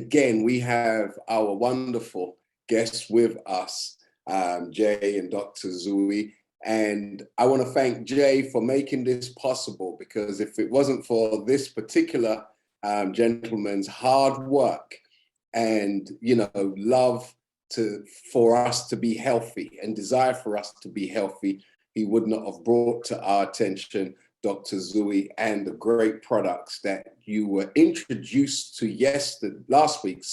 again, we have our wonderful guests with us, Jay and Dr. Zui. And I want to thank Jay for making this possible, because if it wasn't for this particular gentleman's hard work and, love for us to be healthy and desire for us to be healthy, he would not have brought to our attention Dr. Zui and the great products that you were introduced to last week,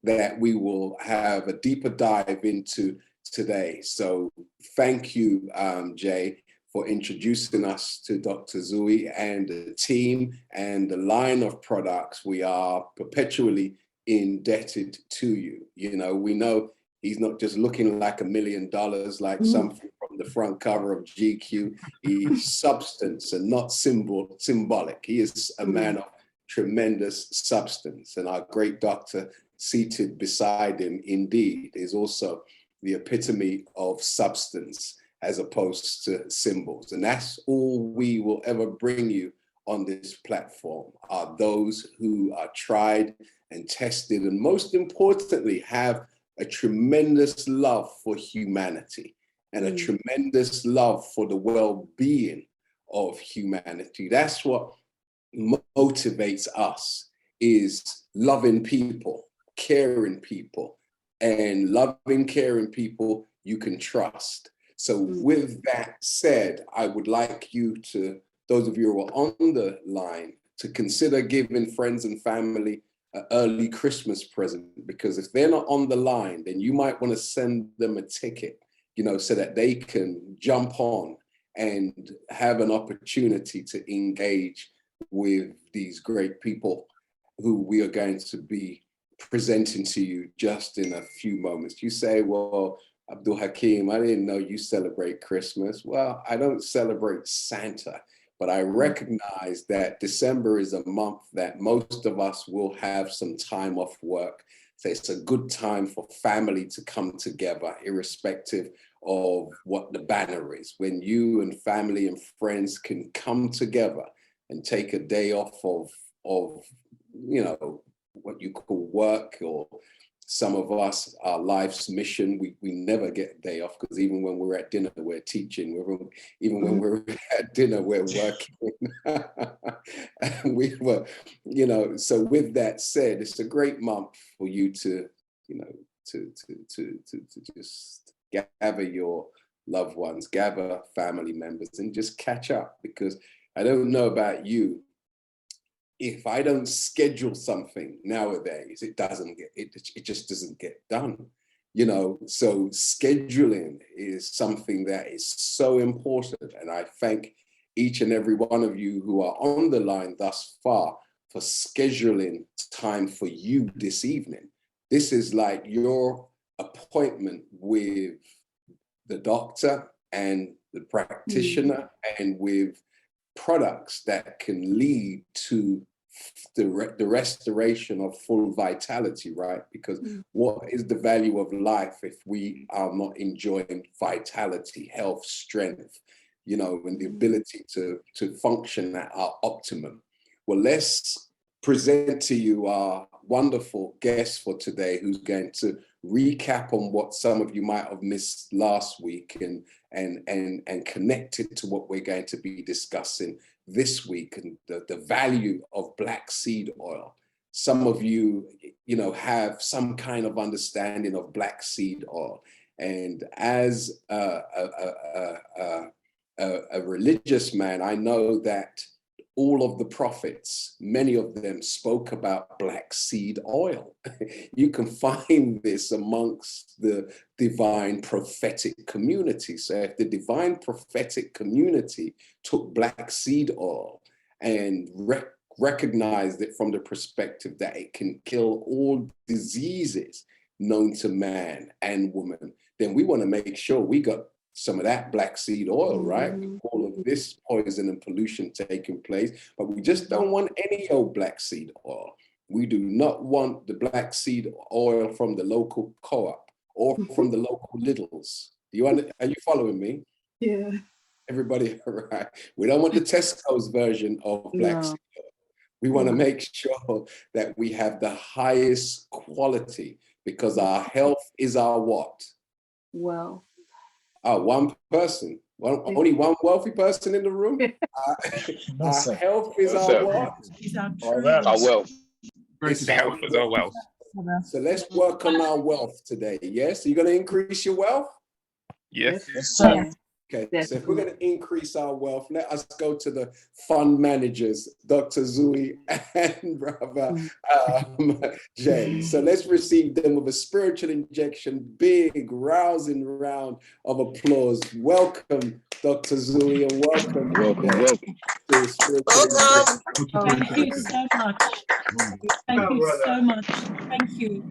that we will have a deeper dive into today. So thank you, Jay, for introducing us to Dr. Zui and the team and the line of products. We are perpetually indebted to you. We know he's not just looking like $1 million, like something from the front cover of GQ. He's substance and not symbolic. He is a man of tremendous substance. And our great doctor seated beside him, indeed, is also the epitome of substance as opposed to symbols. And that's all we will ever bring you on this platform, are those who are tried and tested, and most importantly, have a tremendous love for humanity and a tremendous love for the well-being of humanity. That's what motivates us, is loving people, caring people, and loving, caring people you can trust. So with that said, I would like you to, those of you who are on the line, to consider giving friends and family an early Christmas present, because if they're not on the line, then you might want to send them a ticket, so that they can jump on and have an opportunity to engage with these great people who we are going to be presenting to you just in a few moments. You say, well, Abdul Hakim, I didn't know you celebrate Christmas. Well, I don't celebrate Santa, but I recognize that December is a month that most of us will have some time off work. So it's a good time for family to come together, irrespective of what the banner is. When you and family and friends can come together and take a day off of what you call work, or some of us, our life's mission, we never get a day off, because even when we're at dinner, we're teaching. Even when we're at dinner, we're working. So with that said, it's a great month for you to just gather your loved ones, gather family members, and just catch up. Because I don't know about you, if I don't schedule something nowadays, it just doesn't get done. So scheduling is something that is so important. And I thank each and every one of you who are on the line thus far for scheduling time for you this evening. This is like your appointment with the doctor and the practitioner, and with products that can lead to the restoration of full vitality, right? Because what is the value of life if we are not enjoying vitality, health, strength, and the ability to function at our optimum? Well, let's present to you our wonderful guest for today, who's going to recap on what some of you might have missed last week and connect it to what we're going to be discussing this week, and the value of black seed oil. Some of you, have some kind of understanding of black seed oil. And as a religious man, I know that all of the prophets, many of them spoke about black seed oil. You can find this amongst the divine prophetic community. So if the divine prophetic community took black seed oil and recognized it from the perspective that it can kill all diseases known to man and woman, then we want to make sure we got some of that black seed oil, right? All of this poison and pollution taking place, but we just don't want any old black seed oil. We do not want the black seed oil from the local co-op or from the local Lidls. Are you following me? Yeah. Everybody, right? We don't want the Tesco's version of black seed oil. We want to make sure that we have the highest quality, because our health is our what? Well, One person. Only one wealthy person in the room. Our health is our what? Is our Our true wealth. It's Health is our wealth. So let's work on our wealth today. Yes? Are you going to increase your wealth? Yes. yes, sir. Okay, so if definitely. we're going to increase our wealth, let us go to the fund managers, Dr. Zui and Brother Jay. So let's receive them with a spiritual injection, big rousing round of applause. Welcome, Dr. Zui, and welcome. Welcome. To spiritual injection. Thank you so much. Thank you so much. Thank you.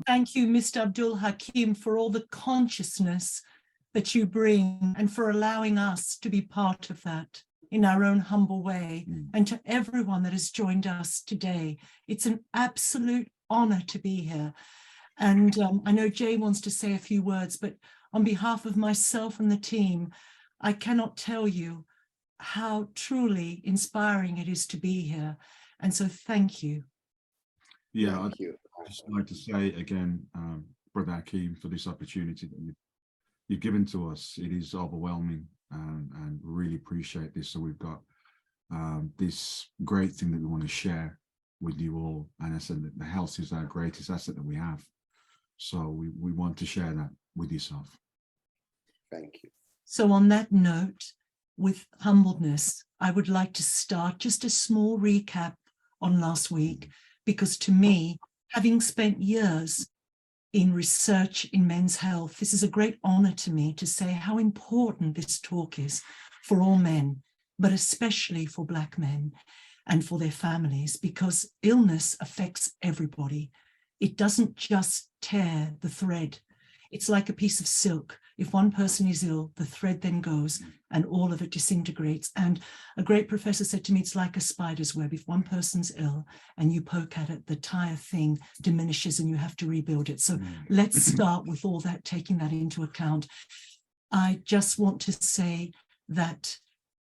Thank you, Mr. Abdul Hakim, for all the consciousness that you bring and for allowing us to be part of that in our own humble way. And to everyone that has joined us today, it's an absolute honor to be here. And I know Jay wants to say a few words, but on behalf of myself and the team, I cannot tell you how truly inspiring it is to be here. And so thank you. Yeah, I'd just like to say again, Brother Hakim, for this opportunity that you've given to us. It is overwhelming, and really appreciate this. So we've got this great thing that we want to share with you all. And I said that the health is our greatest asset that we have. So we want to share that with yourself. Thank you. So on that note, with humbleness, I would like to start just a small recap on last week, because to me, having spent years in research in men's health, this is a great honor to me to say how important this talk is for all men, but especially for Black men and for their families, because illness affects everybody. It doesn't just tear the thread. It's like a piece of silk. If one person is ill, the thread then goes and all of it disintegrates. And a great professor said to me, it's like a spider's web. If one person's ill and you poke at it, the entire thing diminishes and you have to rebuild it. So let's start with all that, taking that into account. I just want to say that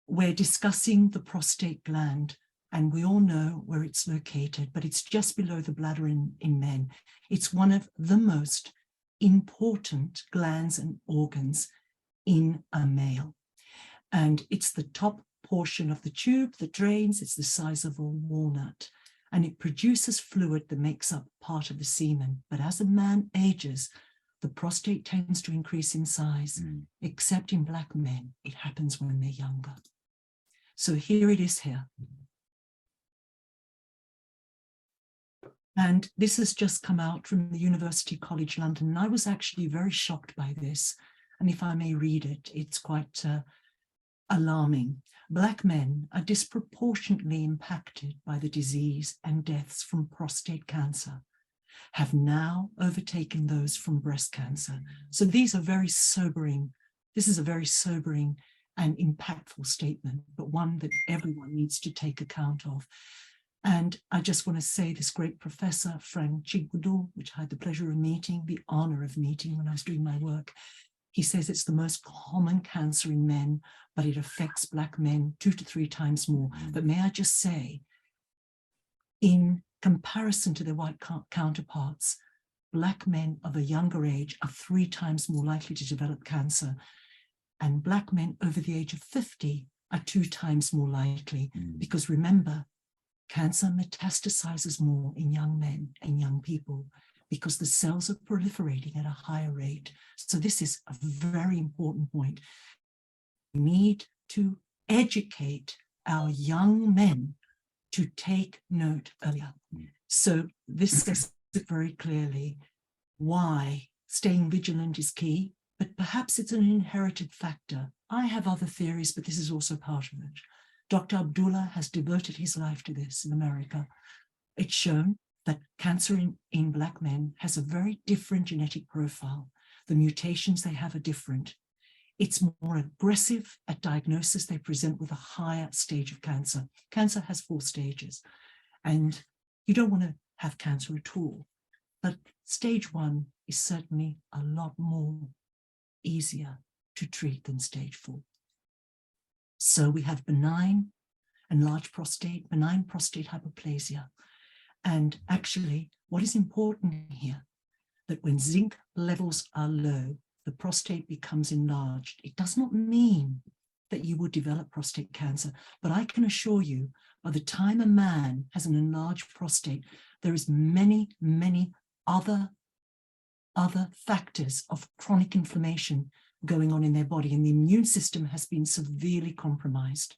we're discussing the prostate gland, and we all know where it's located, but it's just below the bladder in men. It's one of the most important glands and organs in a male. And it's the top portion of the tube that drains. It's the size of a walnut, and it produces fluid that makes up part of the semen. But as a man ages, the prostate tends to increase in size, except in Black men. It happens when they're younger. So here it is here. And this has just come out from the University College London. And I was actually very shocked by this. And if I may read it, it's quite alarming. Black men are disproportionately impacted by the disease, and deaths from prostate cancer have now overtaken those from breast cancer. So these are very sobering. This is a very sobering and impactful statement, but one that everyone needs to take account of. And I just want to say this great professor, Frank Chigudu, which I had the pleasure of meeting, the honor of meeting when I was doing my work, he says it's the most common cancer in men, but it affects Black men 2 to 3 times more. But may I just say, in comparison to their white counterparts, Black men of a younger age are 3 times more likely to develop cancer. And Black men over the age of 50 are 2 times more likely, because remember, cancer metastasizes more in young men and young people because the cells are proliferating at a higher rate. So this is a very important point. We need to educate our young men to take note earlier. So this says it very clearly why staying vigilant is key, but perhaps it's an inherited factor. I have other theories, but this is also part of it. Dr. Abdullah has devoted his life to this in America. It's shown that cancer in Black men has a very different genetic profile. The mutations they have are different. It's more aggressive at diagnosis. They present with a higher stage of cancer. Cancer has 4 stages, and you don't want to have cancer at all. But stage 1 is certainly a lot more easier to treat than stage 4. So we have benign enlarged prostate, benign prostate hyperplasia. And actually, what is important here, that when zinc levels are low, the prostate becomes enlarged. It does not mean that you will develop prostate cancer, but I can assure you, by the time a man has an enlarged prostate, there is many, many other factors of chronic inflammation going on in their body, and the immune system has been severely compromised.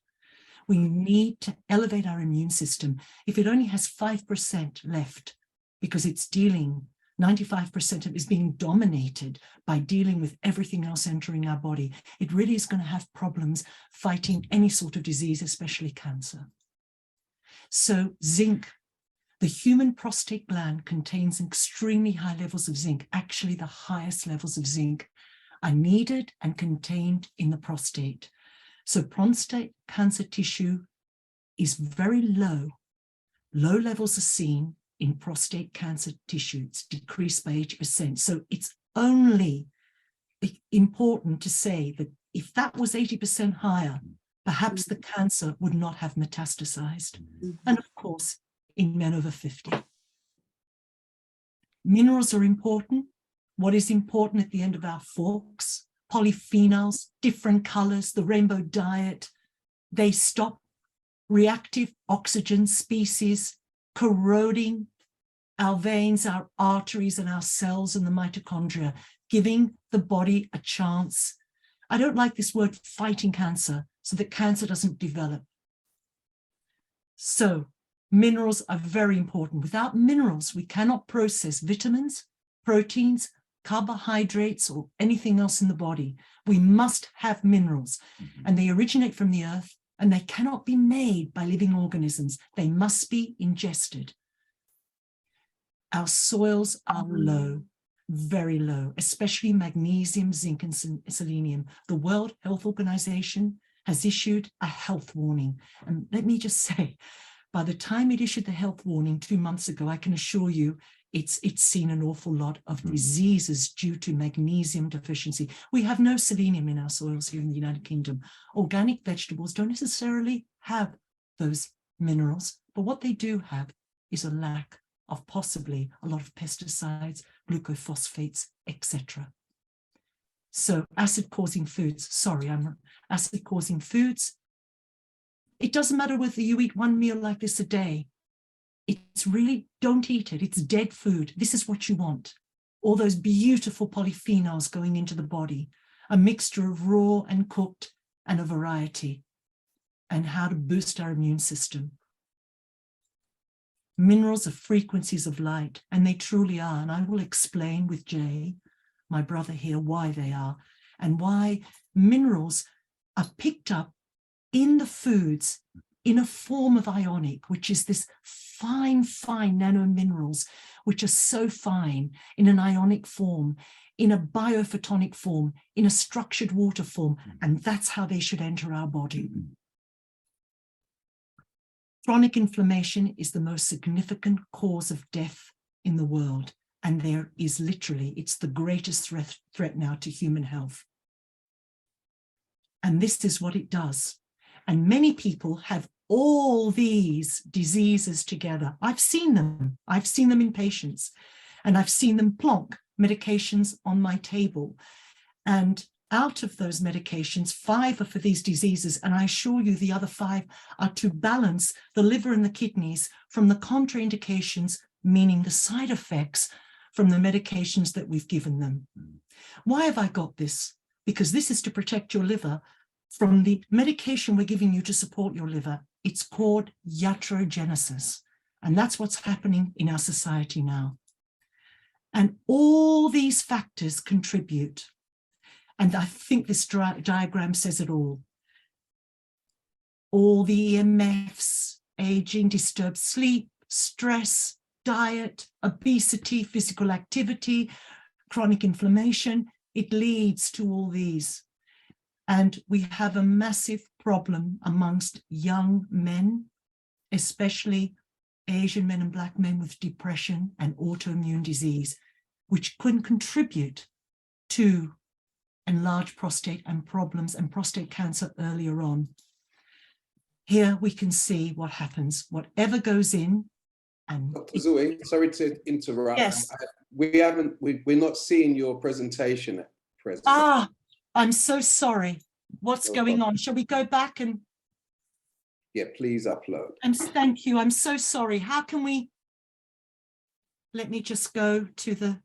We need to elevate our immune system. If it only has 5% left, because it's dealing, 95% of it is being dominated by dealing with everything else entering our body, it really is going to have problems fighting any sort of disease, especially cancer. So zinc, the human prostate gland contains extremely high levels of zinc. Actually, the highest levels of zinc are needed and contained in the prostate. So prostate cancer tissue is very low. Low levels are seen in prostate cancer tissue. It's decreased by 80%. So it's only important to say that if that was 80% higher, perhaps the cancer would not have metastasized. And of course, in men over 50. Minerals are important. What is important at the end of our forks? Polyphenols, different colors, the rainbow diet. They stop reactive oxygen species corroding our veins, our arteries, and our cells and the mitochondria, giving the body a chance. I don't like this word fighting cancer, so that cancer doesn't develop. So minerals are very important. Without minerals, we cannot process vitamins, proteins, carbohydrates, or anything else in the body. We must have minerals, and they originate from the earth, and they cannot be made by living organisms. They must be ingested. Our soils are low, very low, especially magnesium, zinc, and selenium. The World Health Organization has issued a health warning. And let me just say, by the time it issued the health warning 2 months ago, I can assure you it's seen an awful lot of diseases due to magnesium deficiency. We have no selenium in our soils here in the United Kingdom. Organic vegetables don't necessarily have those minerals, but what they do have is a lack of possibly a lot of pesticides, glucophosphates, etc. So acid-causing foods, acid-causing foods, it doesn't matter whether you eat one meal like this a day. It's really, don't eat it. It's dead food. This is what you want. All those beautiful polyphenols going into the body, a mixture of raw and cooked and a variety, and how to boost our immune system. Minerals are frequencies of light, and they truly are. And I will explain with Jay, my brother here, why they are and why minerals are picked up in the foods in a form of ionic, which is this fine nano-minerals, which are so fine in an ionic form, in a biophotonic form, in a structured water form, and that's how they should enter our body. Chronic inflammation is the most significant cause of death in the world, and there is literally, it's the greatest threat now to human health. And this is what it does. And many people have all these diseases together. I've seen them in patients, and I've seen them plonk medications on my table. And out of those medications, 5 are for these diseases, and I assure you the other 5 are to balance the liver and the kidneys from the contraindications, meaning the side effects from the medications that we've given them. Why have I got this? Because this is to protect your liver from the medication we're giving you to support your liver. It's called iatrogenesis, and that's what's happening in our society now. And all these factors contribute. And I think this diagram says it all. All the EMFs, aging, disturbed sleep, stress, diet, obesity, physical activity, chronic inflammation, it leads to all these. And we have a massive problem amongst young men, especially Asian men and Black men with depression and autoimmune disease, which can contribute to enlarged prostate and problems and prostate cancer earlier on. here we can see what happens, whatever goes in. And Dr. Zoe, sorry to interrupt. Yes. We're not seeing your presentation at present. Ah, I'm so sorry. What's No going problem. on? Shall we go back and Yeah, please upload. thank you. I'm so sorry. How can we, let me just go to the,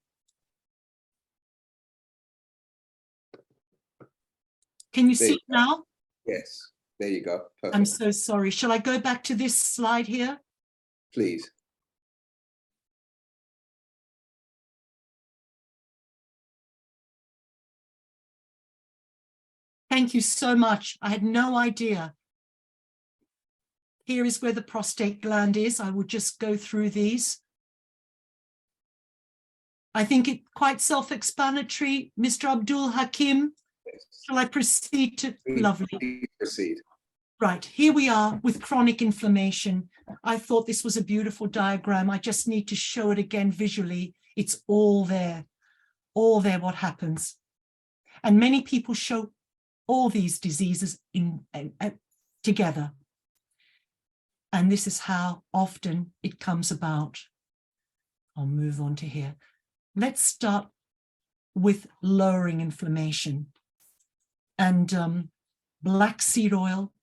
can you There see you it now? Yes, there you go. Perfect. I'm so sorry. Shall I go back to this slide here? Please. Thank you so much. I had no idea. Here is where the prostate gland is. I will just go through these. I think it quite self-explanatory. Mr. Abdul Hakim, shall I proceed to, lovely. Please proceed. Right, here we are with chronic inflammation. I thought this was a beautiful diagram. I just need to show it again visually. It's all there what happens. And many people show all these diseases together. And this is how often it comes about. I'll move on to here. Let's start with lowering inflammation. And black seed oil,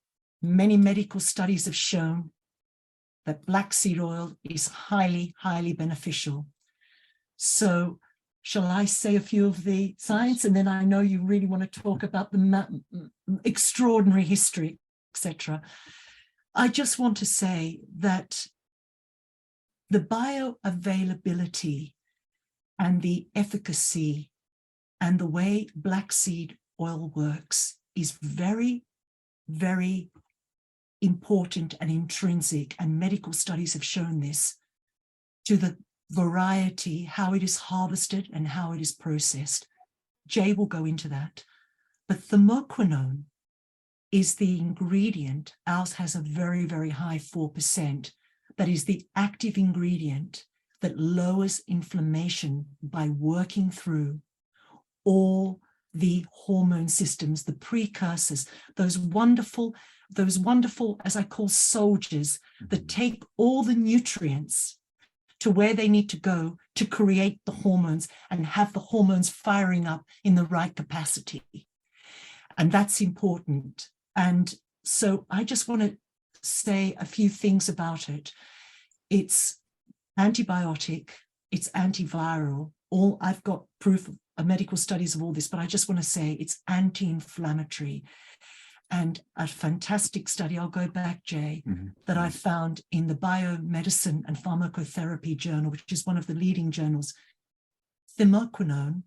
many medical studies have shown that black seed oil is highly, highly beneficial. So shall I say a few of the science? And then I know you really want to talk about the extraordinary history, etc. I just want to say that the bioavailability and the efficacy and the way black seed oil works is very, very important and intrinsic, and medical studies have shown this, to the variety, how it is harvested and how it is processed. Jay will go into that. But thermoquinone is the ingredient. Ours has a very, very high 4%. That is the active ingredient that lowers inflammation by working through all the hormone systems, the precursors, those wonderful, as I call soldiers, that take all the nutrients to where they need to go to create the hormones and have the hormones firing up in the right capacity. And that's important. And so I just want to say a few things about it. It's antibiotic, it's antiviral. I've got proof of medical studies of all this, but I just want to say it's anti-inflammatory. And a fantastic study, I'll go back, Jay, that I found in the Biomedicine and Pharmacotherapy Journal, which is one of the leading journals. Thermoquinone,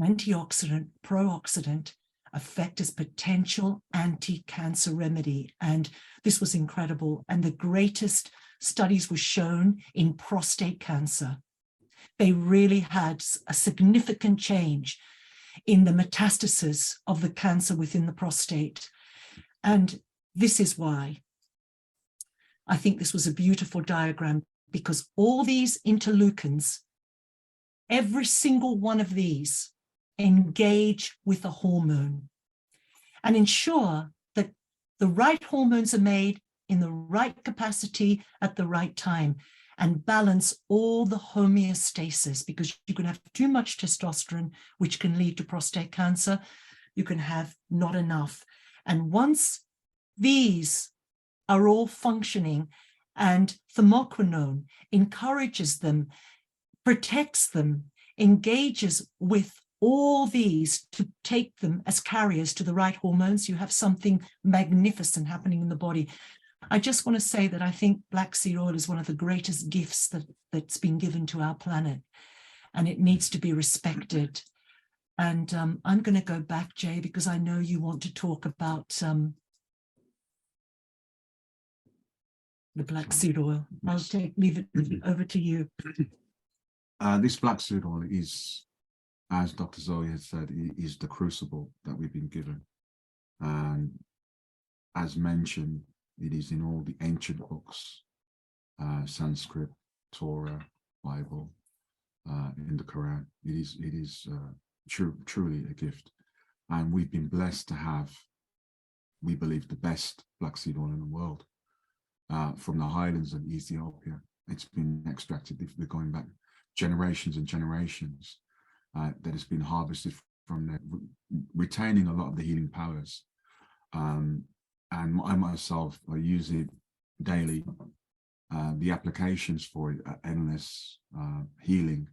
antioxidant, pro-oxidant, effect as potential anti-cancer remedy. And this was incredible. And the greatest studies were shown in prostate cancer. They really had a significant change in the metastasis of the cancer within the prostate. And this is why I think this was a beautiful diagram, because all these interleukins, every single one of these, engage with a hormone and ensure that the right hormones are made in the right capacity at the right time, and balance all the homeostasis, because you can have too much testosterone, which can lead to prostate cancer. You can have not enough. And once these are all functioning, and thermoquinone encourages them, protects them, engages with all these to take them as carriers to the right hormones, you have something magnificent happening in the body. I just want to say that I think black seed oil is one of the greatest gifts that's been given to our planet, and it needs to be respected. And I'm going to go back, Jay, because I know you want to talk about the black seed oil. I'll leave it over to you. This black seed oil is, as Dr. Zoe has said, is the crucible that we've been given. And as mentioned, it is in all the ancient books, Sanskrit, Torah, Bible, in the Quran. It is truly a gift. And we've been blessed to have we believe, the best black seed oil in the world, from the highlands of Ethiopia. It's been extracted, we're going back generations and generations, that has been harvested from there, retaining a lot of the healing powers. And I myself, I use it daily. The applications for it are endless. Healing.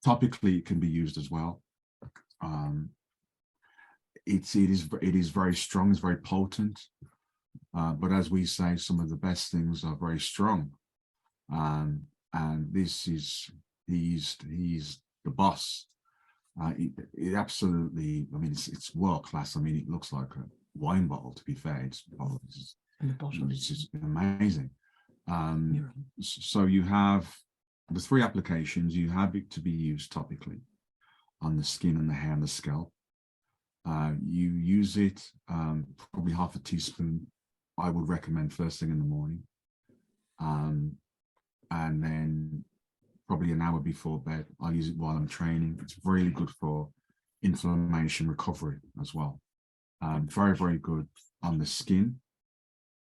Topically, it can be used as well. It is very strong, it's very potent. But as we say, some of the best things are very strong. And this is, he's the boss. It absolutely, I mean, it's world class. I mean, it looks like a wine bottle, to be fair. And the bottle it's just amazing. mirror. So you have the 3 applications. You have it to be used topically on the skin and the hair and the scalp. You use it probably half a teaspoon. I would recommend first thing in the morning, and then probably an hour before bed. I use it while I'm training. It's really good for inflammation recovery as well. Very, very good on the skin,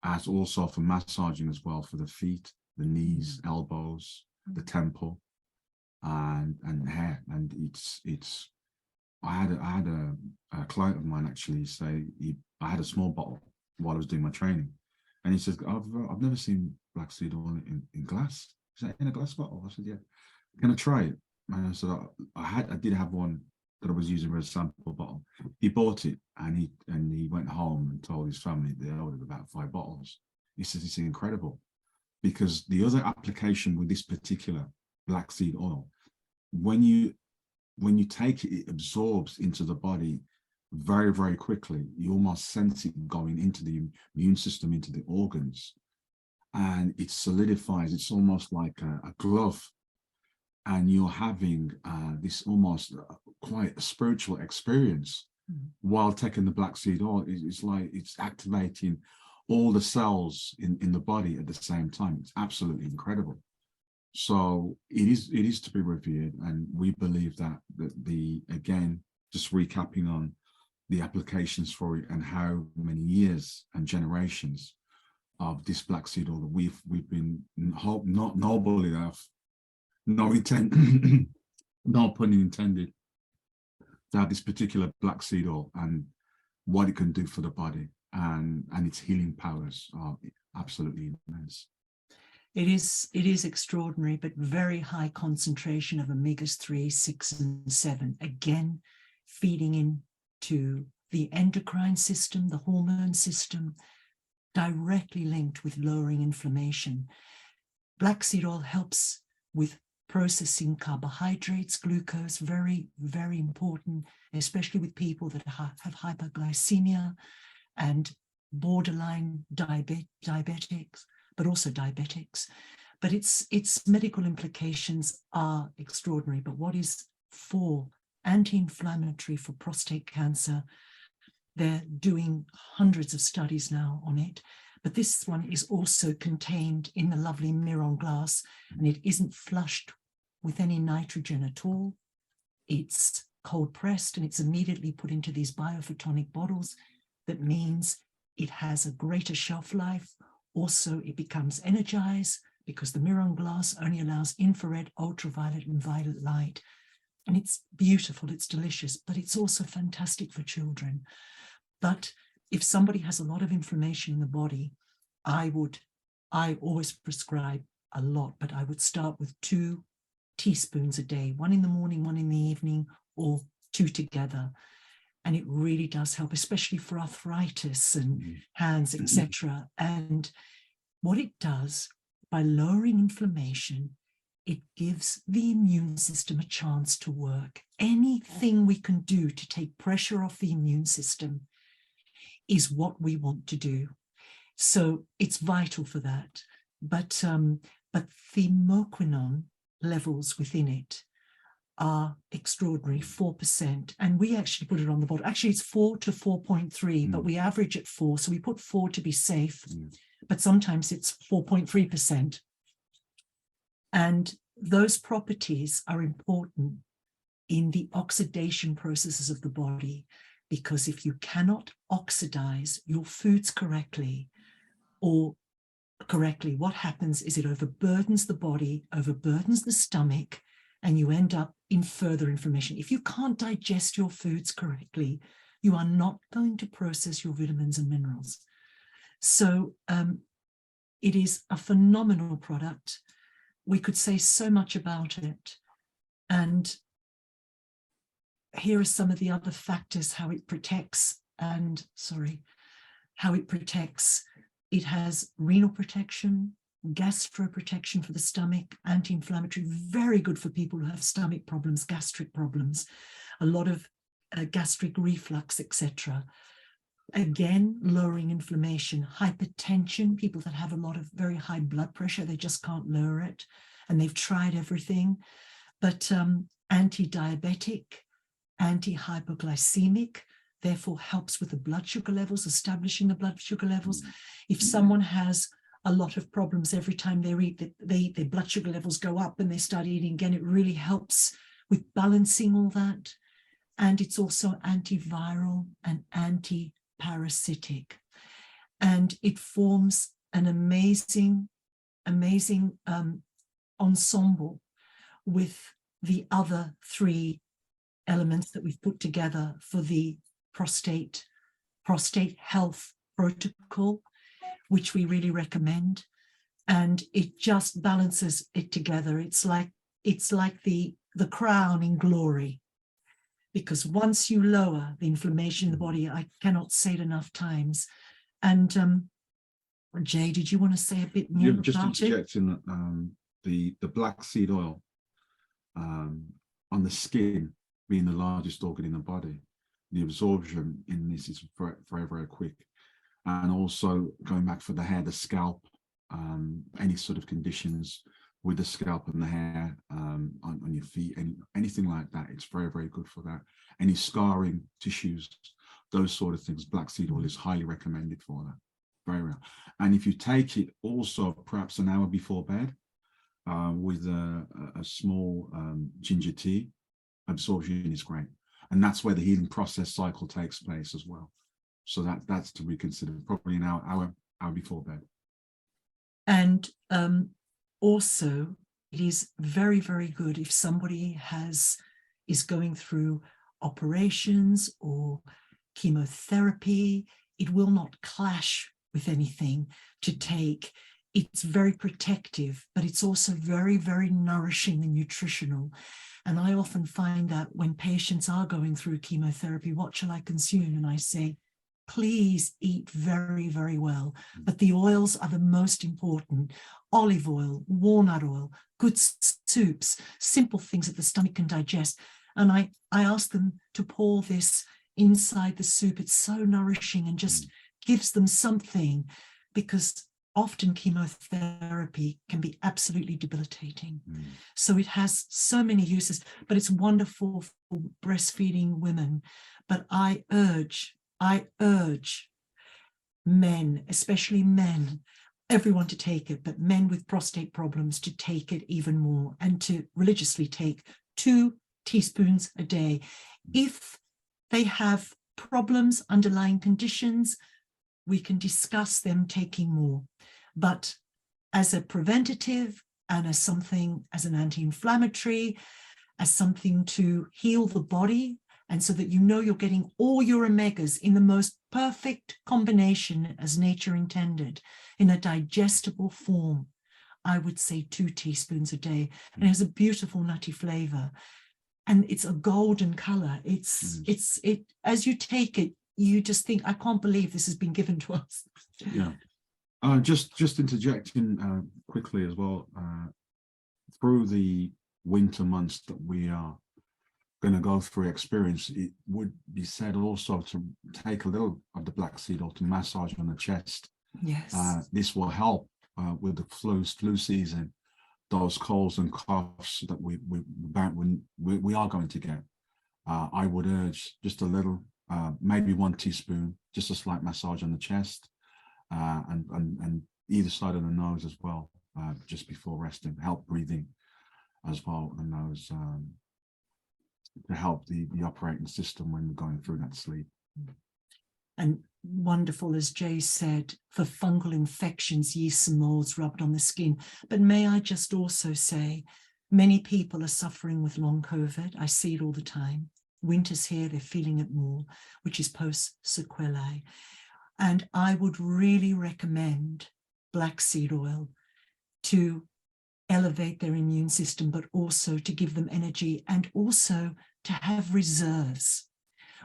as also for massaging as well, for the feet, the knees, elbows, the temple, and hair. And it's I had a client of mine actually say, I had a small bottle while I was doing my training, and he says, I've never seen black seed oil in glass. Is that in a glass bottle? I said, yeah. Can I try it? And I said, I did have one that I was using as a sample bottle. He bought it, and he went home and told his family they ordered about 5 bottles. He says it's incredible, because the other application with this particular black seed oil, when you take it, it absorbs into the body very, very quickly. You almost sense it going into the immune system, into the organs, and it solidifies. It's almost like a glove, and you're having this almost quite a spiritual experience while taking the black seed oil. It's like it's activating all the cells in the body at the same time. It's absolutely incredible. So it is to be revered, and we believe that again, just recapping on the applications for it and how many years and generations of this black seed oil that we've been not noble enough, no pun intended, to have this particular black seed oil and what it can do for the body, and its healing powers are absolutely immense. It is extraordinary, but very high concentration of omega-3, 6, and 7, again, feeding into the endocrine system, the hormone system, directly linked with lowering inflammation. Black seed oil helps with processing carbohydrates, glucose, very, very important, especially with people that have hyperglycemia and borderline diabetics, but also diabetics. But its medical implications are extraordinary. But what is for anti-inflammatory for prostate cancer, they're doing hundreds of studies now on it. But this one is also contained in the lovely Miron glass, and it isn't flushed with any nitrogen at all. It's cold pressed, and it's immediately put into these biophotonic bottles. That means it has a greater shelf life. Also, it becomes energized because the Miron glass only allows infrared, ultraviolet, and violet light. And it's beautiful, it's delicious, but it's also fantastic for children. But if somebody has a lot of inflammation in the body, I always prescribe a lot, but I would start with 2 teaspoons a day, 1 in the morning, 1 in the evening, or 2 together. And it really does help, especially for arthritis and hands, etc. And what it does, by lowering inflammation, it gives the immune system a chance to work. Anything we can do to take pressure off the immune system is what we want to do. So it's vital for that. But the mequinone levels within it are extraordinary, 4%. And we actually put it on the bottle. Actually, it's 4 to 4.3, but we average at 4. So we put 4 to be safe, but sometimes it's 4.3%. And those properties are important in the oxidation processes of the body, because if you cannot oxidize your foods correctly, what happens is it overburdens the body, overburdens the stomach, and you end up in further inflammation. If you can't digest your foods correctly, you are not going to process your vitamins and minerals. So it is a phenomenal product. We could say so much about it. And here are some of the other factors, how it protects, It has renal protection, gastro protection for the stomach, anti-inflammatory, very good for people who have stomach problems, gastric problems, a lot of gastric reflux, etc. Again, lowering inflammation, hypertension, people that have a lot of very high blood pressure, they just can't lower it, and they've tried everything. But anti-diabetic, anti-hypoglycemic, therefore helps with the blood sugar levels, establishing the blood sugar levels. If someone has a lot of problems every time they eat, their blood sugar levels go up and they start eating again, it really helps with balancing all that. And it's also antiviral and anti-parasitic. And it forms an amazing ensemble with the other three elements that we've put together for the prostate health protocol, which we really recommend. And it just balances it together. It's like the crown in glory, because once you lower the inflammation in the body, I cannot say it enough times. And Jay, did you want to say a bit more about it? Just interjecting the black seed oil on the skin being the largest organ in the body. The absorption in this is very, very, very quick. And also going back for the hair, the scalp, any sort of conditions with the scalp and the hair on your feet, anything like that, it's very, very good for that. Any scarring tissues, those sort of things, black seed oil is highly recommended for that. Very well. And if you take it also perhaps an hour before bed with a small ginger tea, absorption is great. And that's where the healing process cycle takes place as well. So that's to be considered, probably an hour before bed. And also, it is very, very good if somebody is going through operations or chemotherapy. It will not clash with anything to take. It's very protective, but it's also very, very nourishing and nutritional. And I often find that when patients are going through chemotherapy, what shall I consume? And I say, please eat very, very well. But the oils are the most important. Olive oil, walnut oil, good soups, simple things that the stomach can digest. And I ask them to pour this inside the soup. It's so nourishing and just gives them something, because often chemotherapy can be absolutely debilitating. So it has so many uses, but it's wonderful for breastfeeding women. But I urge men, especially men, everyone to take it, but men with prostate problems to take it even more, and to religiously take 2 teaspoons a day. If they have problems, underlying conditions, we can discuss them taking more. But as a preventative and as an anti-inflammatory, as something to heal the body, and so that you know you're getting all your omegas in the most perfect combination as nature intended, in a digestible form, I would say 2 teaspoons a day. And it has a beautiful nutty flavor. And it's a golden color. It as you take it, you just think, I can't believe this has been given to us. Yeah. Just interjecting quickly as well, through the winter months that we are going to go through experience, it would be said also to take a little of the black seed oil to massage on the chest. Yes. This will help with the flu season, those colds and coughs that we are going to get. I would urge just a little, maybe 1 teaspoon, just a slight massage on the chest, and either side of the nose as well, just before resting, help breathing as well, and those to help the operating system when we're going through that sleep. And wonderful, as Jay said, for fungal infections, yeasts and molds rubbed on the skin. But may I just also say, many people are suffering with long COVID. I see it all the time. Winter's here, they're feeling it more, which is post-sequelae. And I would really recommend black seed oil to elevate their immune system, but also to give them energy and also to have reserves.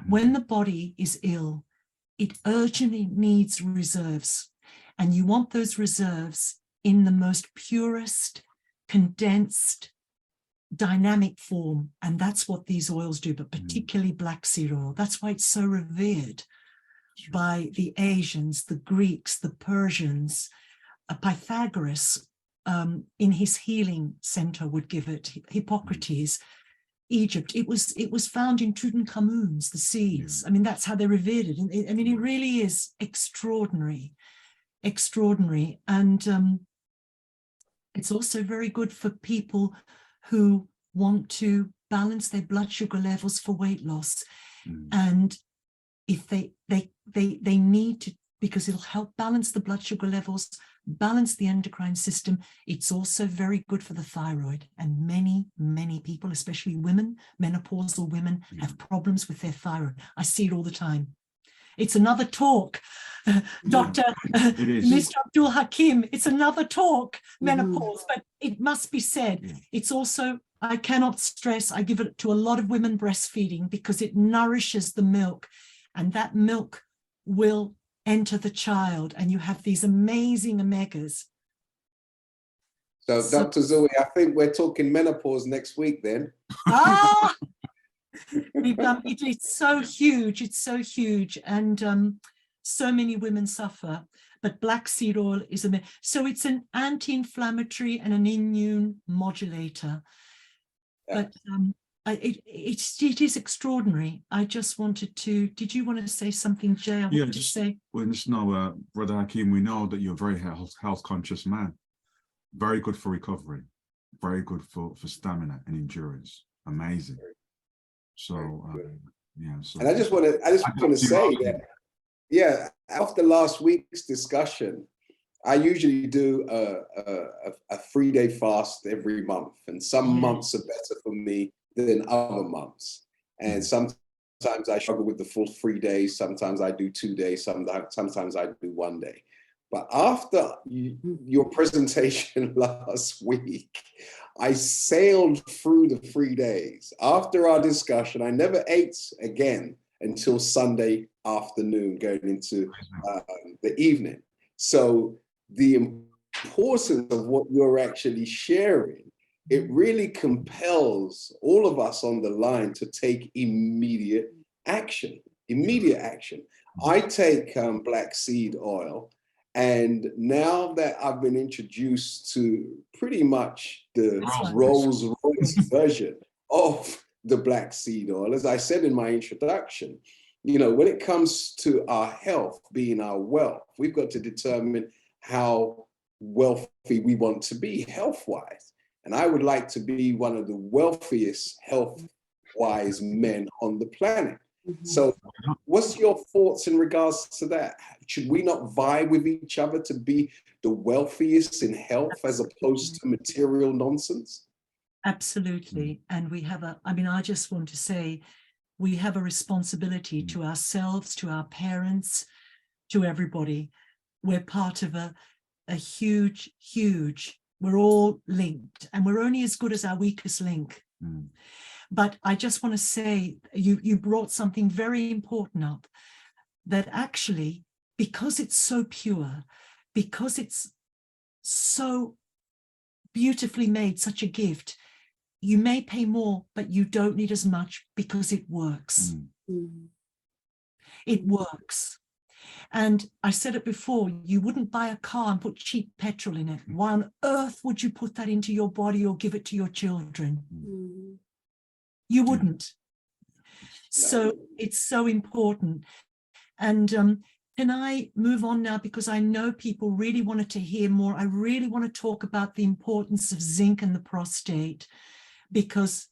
When the body is ill, it urgently needs reserves. And you want those reserves in the most purest, condensed, dynamic form. And that's what these oils do, but particularly black seed oil. That's why it's so revered by the Asians, the Greeks, the Persians. Pythagoras, in his healing center, would give it. Hippocrates, Egypt. It was found in Tutankhamun's, the seeds. I mean, that's how they revered it. I mean, it really is extraordinary, extraordinary. And it's also very good for people who want to balance their blood sugar levels for weight loss. And if they need to, because it'll help balance the blood sugar levels, balance the endocrine system. It's also very good for the thyroid. And many, many people, especially women, menopausal women, have problems with their thyroid. I see it all the time. It's another talk, Dr. Mr. Abdul Hakim. It's another talk, menopause, but it must be said. It's also, I cannot stress, I give it to a lot of women breastfeeding because it nourishes the milk, and that milk will enter the child, and you have these amazing omegas. So Dr. Zoe, I think we're talking menopause next week then. Ah! It's so huge, it's so huge, and so many women suffer, but black seed oil is so it's an anti-inflammatory and an immune modulator. But it is extraordinary. I just wanted to, did you want to say something, Jay? I wanted to say. Well, just know, Brother Hakim, we know that you're a very health conscious man. Very good for recovery, very good for stamina and endurance. Amazing. So so, and I just want to say that, after last week's discussion, I usually do a 3-day fast every month, and some months are better for me than other months. And sometimes I struggle with the full 3 days. Sometimes I do 2 days. Sometimes I do 1 day. But after your presentation last week, I sailed through the 3 days. After our discussion, I never ate again until Sunday afternoon, going into the evening. So the importance of what you're actually sharing, it really compels all of us on the line to take immediate action. I take black seed oil, and now that I've been introduced to pretty much the Rolls-Royce version of the black seed oil, as I said in my introduction, when it comes to our health being our wealth, we've got to determine how wealthy we want to be health-wise. And I would like to be one of the wealthiest health-wise men on the planet. So what's your thoughts in regards to that? Should we not vie with each other to be the wealthiest in health as opposed to material nonsense? Absolutely. And we have I just want to say, we have a responsibility to ourselves, to our parents, to everybody. We're part of a huge, we're all linked, and we're only as good as our weakest link. But I just want to say, you brought something very important up, that actually, because it's so pure, because it's so beautifully made, such a gift, you may pay more, but you don't need as much because it works. It works. And I said it before, you wouldn't buy a car and put cheap petrol in it. Why on earth would you put that into your body or give it to your children? You wouldn't. So it's so important. And can I move on now? Because I know people really wanted to hear more. I really want to talk about the importance of zinc and the prostate, because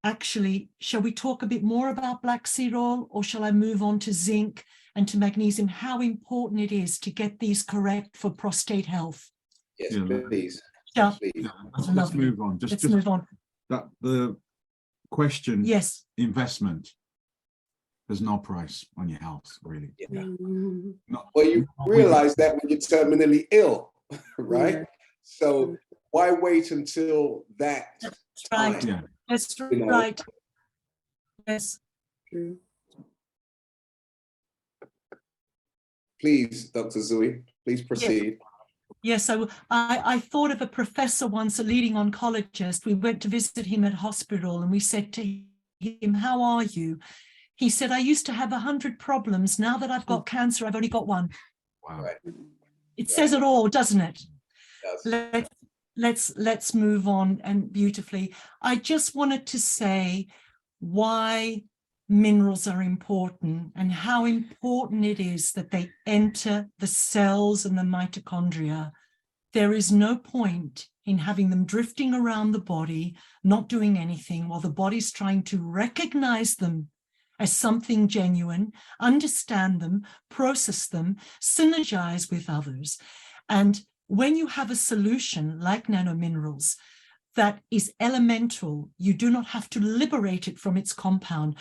actually, shall we talk a bit more about black seed oil, or shall I move on to zinc and to magnesium, how important it is to get these correct for prostate health? Yes, Yeah, please. Yeah. Please. Yeah, let's move on. Let's move on. That the question, Yes. investment, there's no price on your health, really. Yeah. Not, Well, you realize that when you're terminally ill, right? Yeah. So why wait until that That's time? right. yeah. That's You know. right. Yes. True. Please, Dr. Zui, please proceed. Yes, so I thought of a professor once, a leading oncologist. We went to visit him at hospital and we said to him, how are you? He said, I used to have 100 problems. Now that I've got cancer, I've only got one. Wow. Right. It says it all, doesn't it? Yes. Let's move on, and beautifully. I just wanted to say why minerals are important and how important it is that they enter the cells and the mitochondria. There is no point in having them drifting around the body, not doing anything, while the body's trying to recognize them as something genuine, understand them, process them, synergize with others. And when you have a solution like nano-minerals that is elemental, you do not have to liberate it from its compound.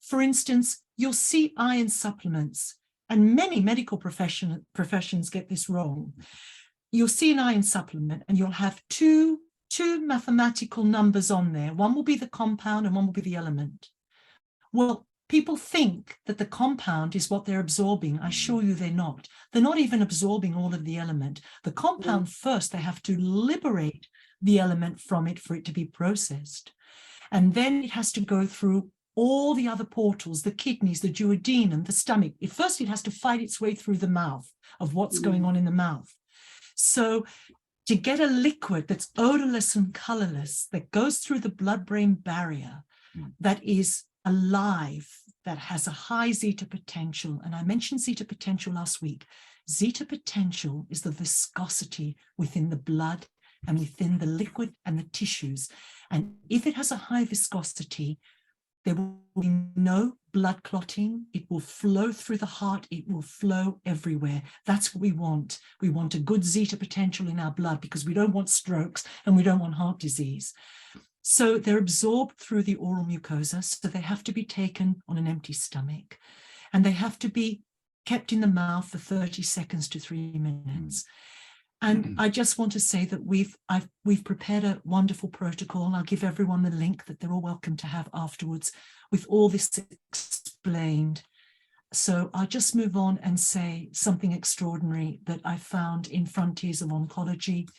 For instance, you'll see iron supplements, and many medical professions get this wrong. You'll see an iron supplement and you'll have two mathematical numbers on there. One will be the compound and one will be the element. Well, people think that the compound is what they're absorbing. I assure you they're not. They're not even absorbing all of the element. The compound first, they have to liberate the element from it for it to be processed. And then it has to go through all the other portals, the kidneys, the duodenum, the stomach. First, it has to fight its way through the mouth of what's going on in the mouth. So to get a liquid that's odorless and colorless, that goes through the blood-brain barrier, that is alive, that has a high zeta potential, and I mentioned zeta potential last week. Zeta potential is the viscosity within the blood and within the liquid and the tissues. And if it has a high viscosity, there will be no blood clotting. It will flow through the heart. It will flow everywhere. That's what we want. We want a good zeta potential in our blood because we don't want strokes and we don't want heart disease. So they're absorbed through the oral mucosa. So they have to be taken on an empty stomach, and they have to be kept in the mouth for 30 seconds to 3 minutes. And I just want to say that we've prepared a wonderful protocol, and I'll give everyone the link that they're all welcome to have afterwards with all this explained. So I'll just move on and say something extraordinary that I found in Frontiers of Oncology.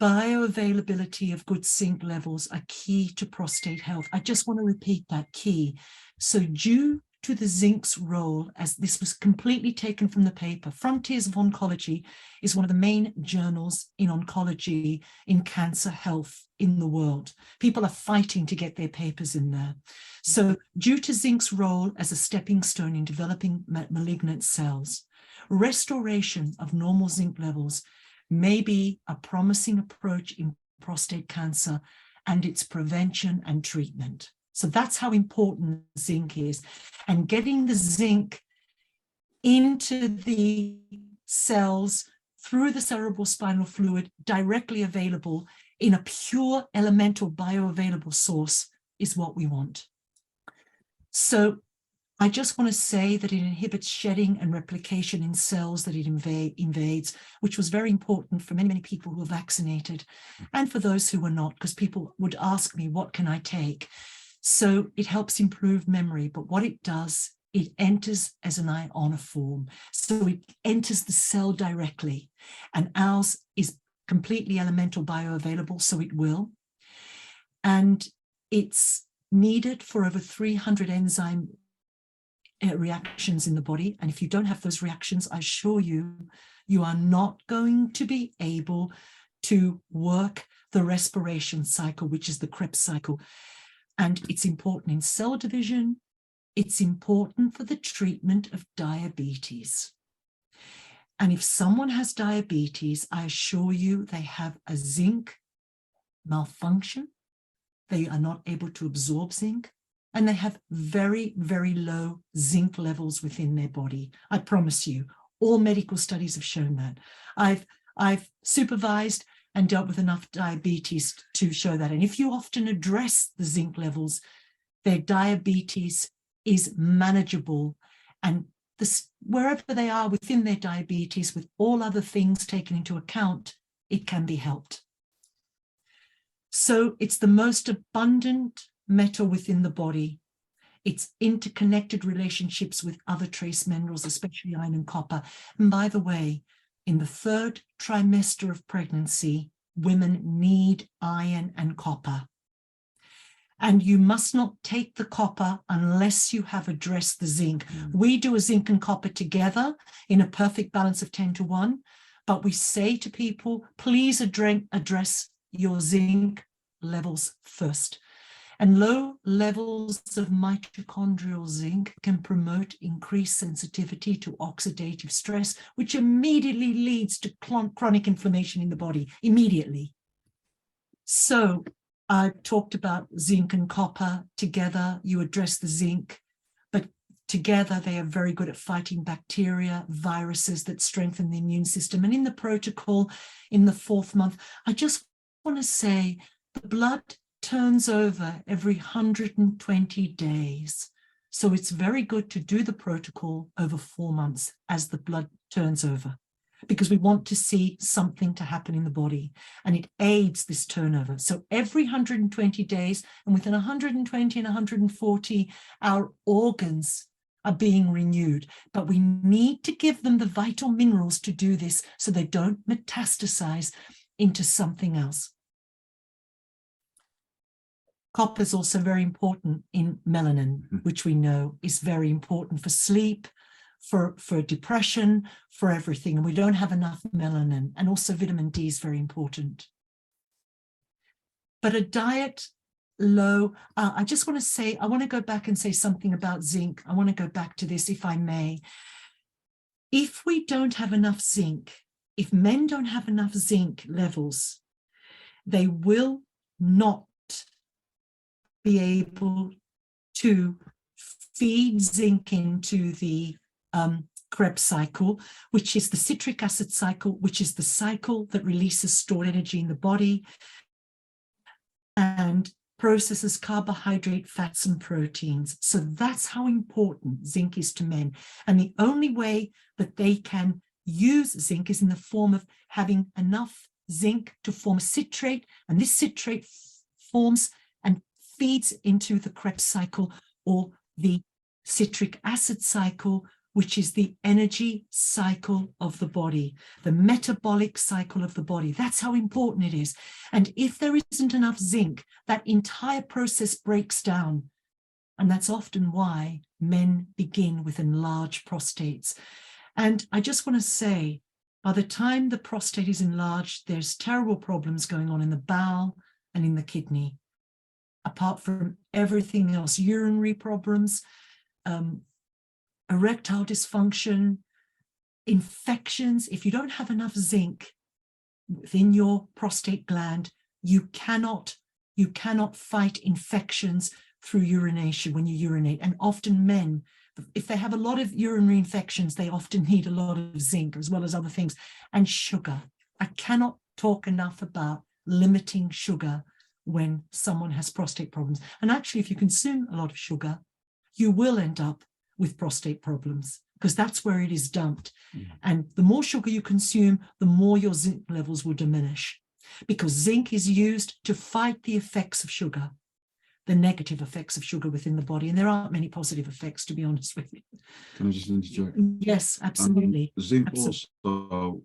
Bioavailability of good zinc levels are key to prostate health. I just want to repeat that, key. So due to the zinc's role, as this was completely taken from the paper, Frontiers of Oncology is one of the main journals in oncology, in cancer health in the world. People are fighting to get their papers in there. So due to zinc's role as a stepping stone in developing malignant cells, restoration of normal zinc levels may be a promising approach in prostate cancer and its prevention and treatment. So that's how important zinc is. And getting the zinc into the cells through the cerebral spinal fluid directly available in a pure elemental bioavailable source is what we want. So I just want to say that it inhibits shedding and replication in cells that it invades, which was very important for many, many people who were vaccinated and for those who were not, because people would ask me, what can I take? So it helps improve memory, but what it does, it enters as an ionoform. So it enters the cell directly, and ours is completely elemental bioavailable, so it will. And it's needed for over 300 enzyme reactions in the body. And if you don't have those reactions, I assure you, you are not going to be able to work the respiration cycle, which is the Krebs cycle. And it's important in cell division. It's important for the treatment of diabetes. And if someone has diabetes, I assure you they have a zinc malfunction. they are not able to absorb zinc, and they have very, very low zinc levels within their body. I promise you, all medical studies have shown that. I've supervised and dealt with enough diabetes to show that. And if you often address the zinc levels, their diabetes is manageable. And wherever they are within their diabetes, with all other things taken into account, it can be helped. So it's the most abundant metal within the body. It's interconnected relationships with other trace minerals, especially iron and copper. And by the way, in the 3rd trimester of pregnancy, women need iron and copper. And you must not take the copper unless you have addressed the zinc. We do a zinc and copper together in a perfect balance of 10:1, but we say to people, please address your zinc levels first. And low levels of mitochondrial zinc can promote increased sensitivity to oxidative stress, which immediately leads to chronic inflammation in the body, immediately. So I talked about zinc and copper together. You address the zinc, but together they are very good at fighting bacteria, viruses that strengthen the immune system. And in the protocol, in the 4th month, I just want to say the blood turns over every 120 days. So it's very good to do the protocol over 4 months as the blood turns over, because we want to see something to happen in the body, and it aids this turnover. So every 120 days, and within 120 and 140, our organs are being renewed, but we need to give them the vital minerals to do this so they don't metastasize into something else. Copper is also very important in melanin, which we know is very important for sleep, for depression, for everything. And we don't have enough melanin. And also vitamin D is very important. But a diet low, I just want to say, I want to go back and say something about zinc. I want to go back to this, if I may. If we don't have enough zinc, if men don't have enough zinc levels, they will not be able to feed zinc into the Krebs cycle, which is the citric acid cycle, which is the cycle that releases stored energy in the body and processes carbohydrate, fats, and proteins. So that's how important zinc is to men. And the only way that they can use zinc is in the form of having enough zinc to form citrate, and this citrate forms and feeds into the Krebs cycle, or the citric acid cycle, which is the energy cycle of the body, the metabolic cycle of the body. That's how important it is. And if there isn't enough zinc, that entire process breaks down. And that's often why men begin with enlarged prostates. And I just want to say, by the time the prostate is enlarged, there's terrible problems going on in the bowel and in the kidney. Apart from everything else, urinary problems, erectile dysfunction, infections. If you don't have enough zinc within your prostate gland, you cannot fight infections through urination when you urinate. And often men, if they have a lot of urinary infections, they often need a lot of zinc as well as other things. And sugar. I cannot talk enough about limiting sugar when someone has prostate problems. And actually, if you consume a lot of sugar, you will end up with prostate problems, because that's where it is dumped. And the more sugar you consume, the more your zinc levels will diminish, because zinc is used to fight the effects of sugar, the negative effects of sugar within the body. And there aren't many positive effects, to be honest with you. Can I just interject? Yes, absolutely. Zinc Absolutely. also,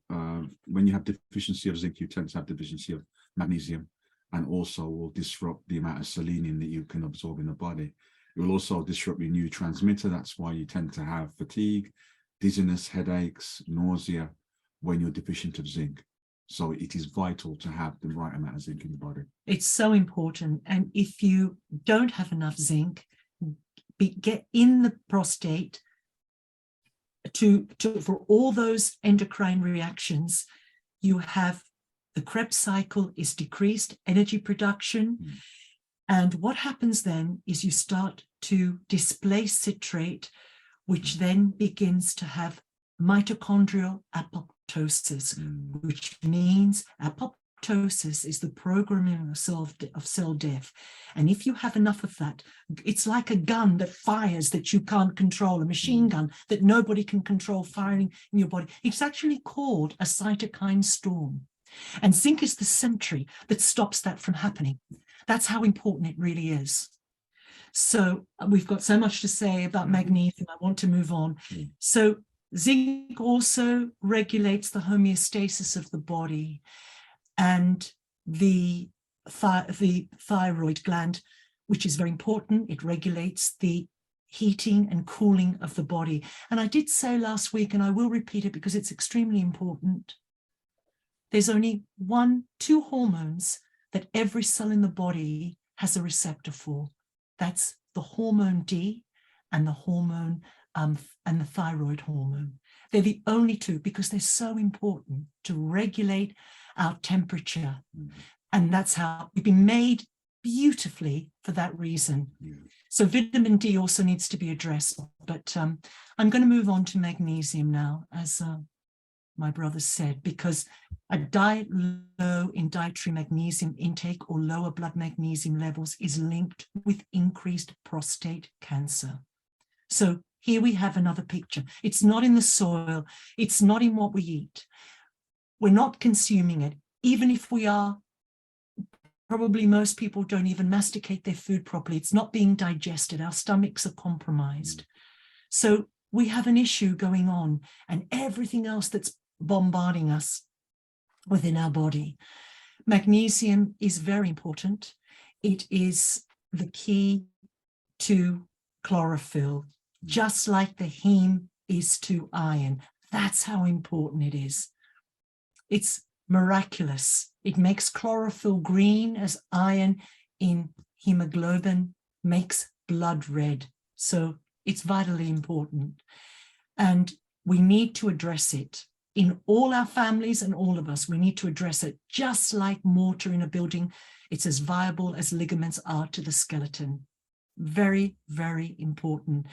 when you have deficiency of zinc, you tend to have deficiency of magnesium, and also will disrupt the amount of selenium that you can absorb in the body. It will also disrupt your neurotransmitter. That's why you tend to have fatigue, dizziness, headaches, nausea when you're deficient of zinc. So it is vital to have the right amount of zinc in the body. It's so important. And if you don't have enough zinc, get in the prostate for all those endocrine reactions. You have the Krebs cycle is decreased, energy production. And what happens then is you start to displace citrate, which then begins to have mitochondrial apoptosis, which means apoptosis is the programming of cell death. And if you have enough of that, it's like a gun that fires that you can't control, a machine gun that nobody can control firing in your body. It's actually called a cytokine storm. And zinc is the sentry that stops that from happening. That's how important it really is. So we've got so much to say about magnesium. I want to move on. So zinc also regulates the homeostasis of the body, and the thyroid gland, which is very important. It regulates the heating and cooling of the body. And I did say last week, and I will repeat it because it's extremely important, there's only two hormones that every cell in the body has a receptor for. That's the hormone D and the hormone and the thyroid hormone. They're the only two because they're so important to regulate our temperature. And that's how we've been made beautifully for that reason. So vitamin D also needs to be addressed. But I'm going to move on to magnesium now, as my brother said, because a diet low in dietary magnesium intake or lower blood magnesium levels is linked with increased prostate cancer. So here we have another picture. It's not in the soil. It's not in what we eat. We're not consuming it. Even if we are, probably most people don't even masticate their food properly. It's not being digested. Our stomachs are compromised. So we have an issue going on, and everything else that's bombarding us within our body. Magnesium is very important. It is the key to chlorophyll, just like the heme is to iron. That's how important it is. It's miraculous. It makes chlorophyll green as iron in hemoglobin makes blood red. So it's vitally important. And we need to address it. In all our families and all of us, we need to address it. Just like mortar in a building, it's as viable as ligaments are to the skeleton. Very, very important.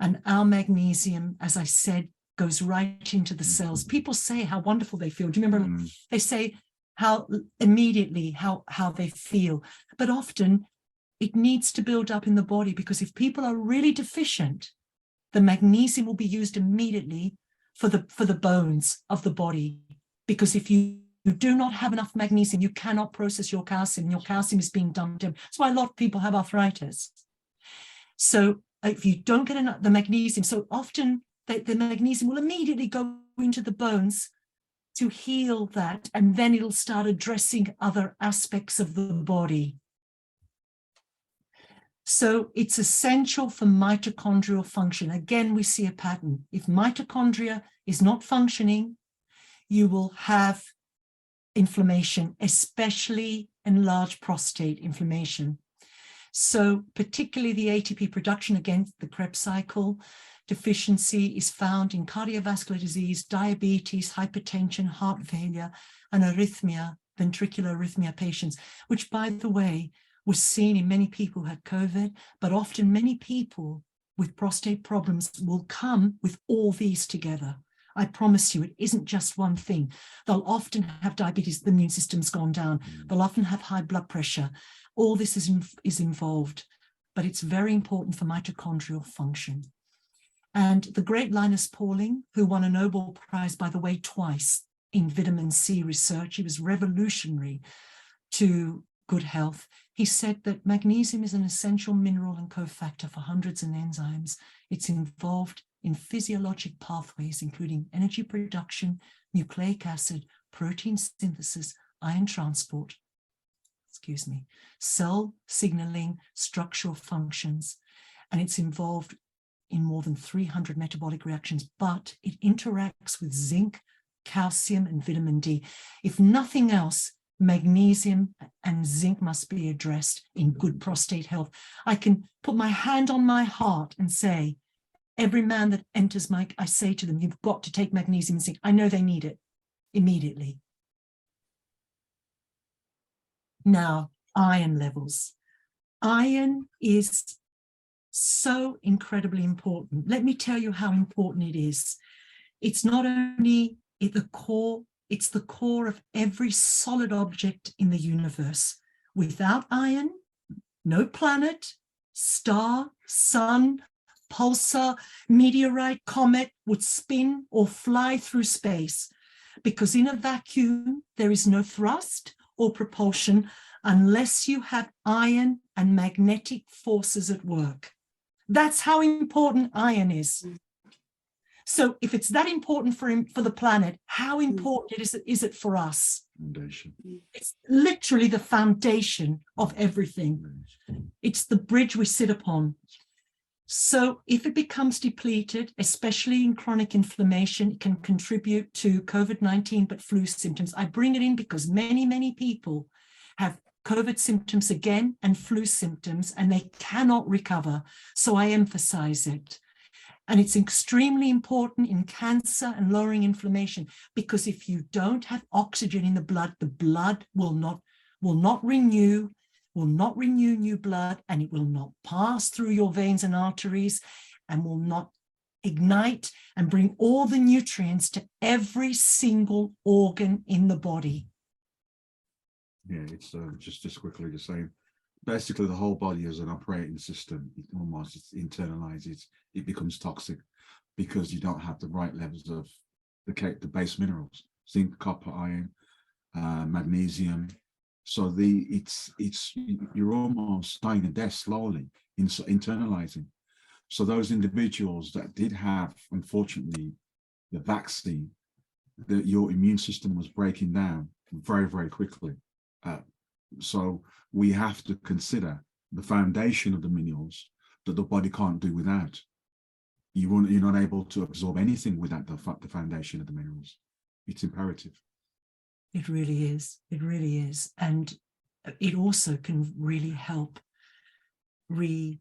And our magnesium, as I said, goes right into the cells. People say how wonderful they feel. Do you remember? They say how immediately how they feel. But often it needs to build up in the body, because if people are really deficient, the magnesium will be used immediately for the bones of the body. Because if you do not have enough magnesium, you cannot process your calcium. Your calcium is being dumped in. That's why a lot of people have arthritis. So if you don't get enough the magnesium, so often the magnesium will immediately go into the bones to heal that, and then it'll start addressing other aspects of the body. So it's essential for mitochondrial function. Again, we see a pattern. If mitochondria is not functioning, you will have inflammation, especially enlarged prostate inflammation. So particularly the ATP production, against the Krebs cycle, deficiency is found in cardiovascular disease, diabetes, hypertension, heart failure, and arrhythmia, ventricular arrhythmia patients, which, by the way, was seen in many people who had COVID, but often many people with prostate problems will come with all these together. I promise you, it isn't just one thing. They'll often have diabetes, the immune system's gone down. They'll often have high blood pressure. All this is involved, but it's very important for mitochondrial function. And the great Linus Pauling, who won a Nobel Prize, by the way, twice in vitamin C research, he was revolutionary to good health. He said that magnesium is an essential mineral and cofactor for hundreds of enzymes. It's involved in physiologic pathways, including energy production, nucleic acid, protein synthesis, ion transport, cell signaling, structural functions, and it's involved in more than 300 metabolic reactions, but it interacts with zinc, calcium, and vitamin D. If nothing else, magnesium and zinc must be addressed in good prostate health. I can put my hand on my heart and say, every man that enters I say to them, you've got to take magnesium and zinc. I know they need it immediately. Now, iron levels. Iron is so incredibly important. Let me tell you how important it is. It's not only the core, it's the core of every solid object in the universe. Without iron, no planet, star, sun, pulsar, meteorite, comet would spin or fly through space, because in a vacuum, there is no thrust or propulsion unless you have iron and magnetic forces at work. That's how important iron is. So if it's that important for the planet, how important is it for us? Foundation. It's literally the foundation of everything. It's the bridge we sit upon. So if it becomes depleted, especially in chronic inflammation, it can contribute to COVID-19, but flu symptoms. I bring it in because many, many people have COVID symptoms again and flu symptoms, and they cannot recover. So I emphasize it. And it's extremely important in cancer and lowering inflammation, because if you don't have oxygen in the blood will not renew new blood, and it will not pass through your veins and arteries, and will not ignite and bring all the nutrients to every single organ in the body. Yeah, it's just quickly the same. Basically, the whole body as an operating system, it almost internalizes. It becomes toxic because you don't have the right levels of the base minerals: zinc, copper, iron, magnesium. So you're almost dying a death slowly, internalizing. So those individuals that did have, unfortunately, the vaccine, your immune system was breaking down very, very quickly. So we have to consider the foundation of the minerals that the body can't do without. You're not able to absorb anything without the foundation of the minerals. It's imperative. It really is. It really is. And it also can really help the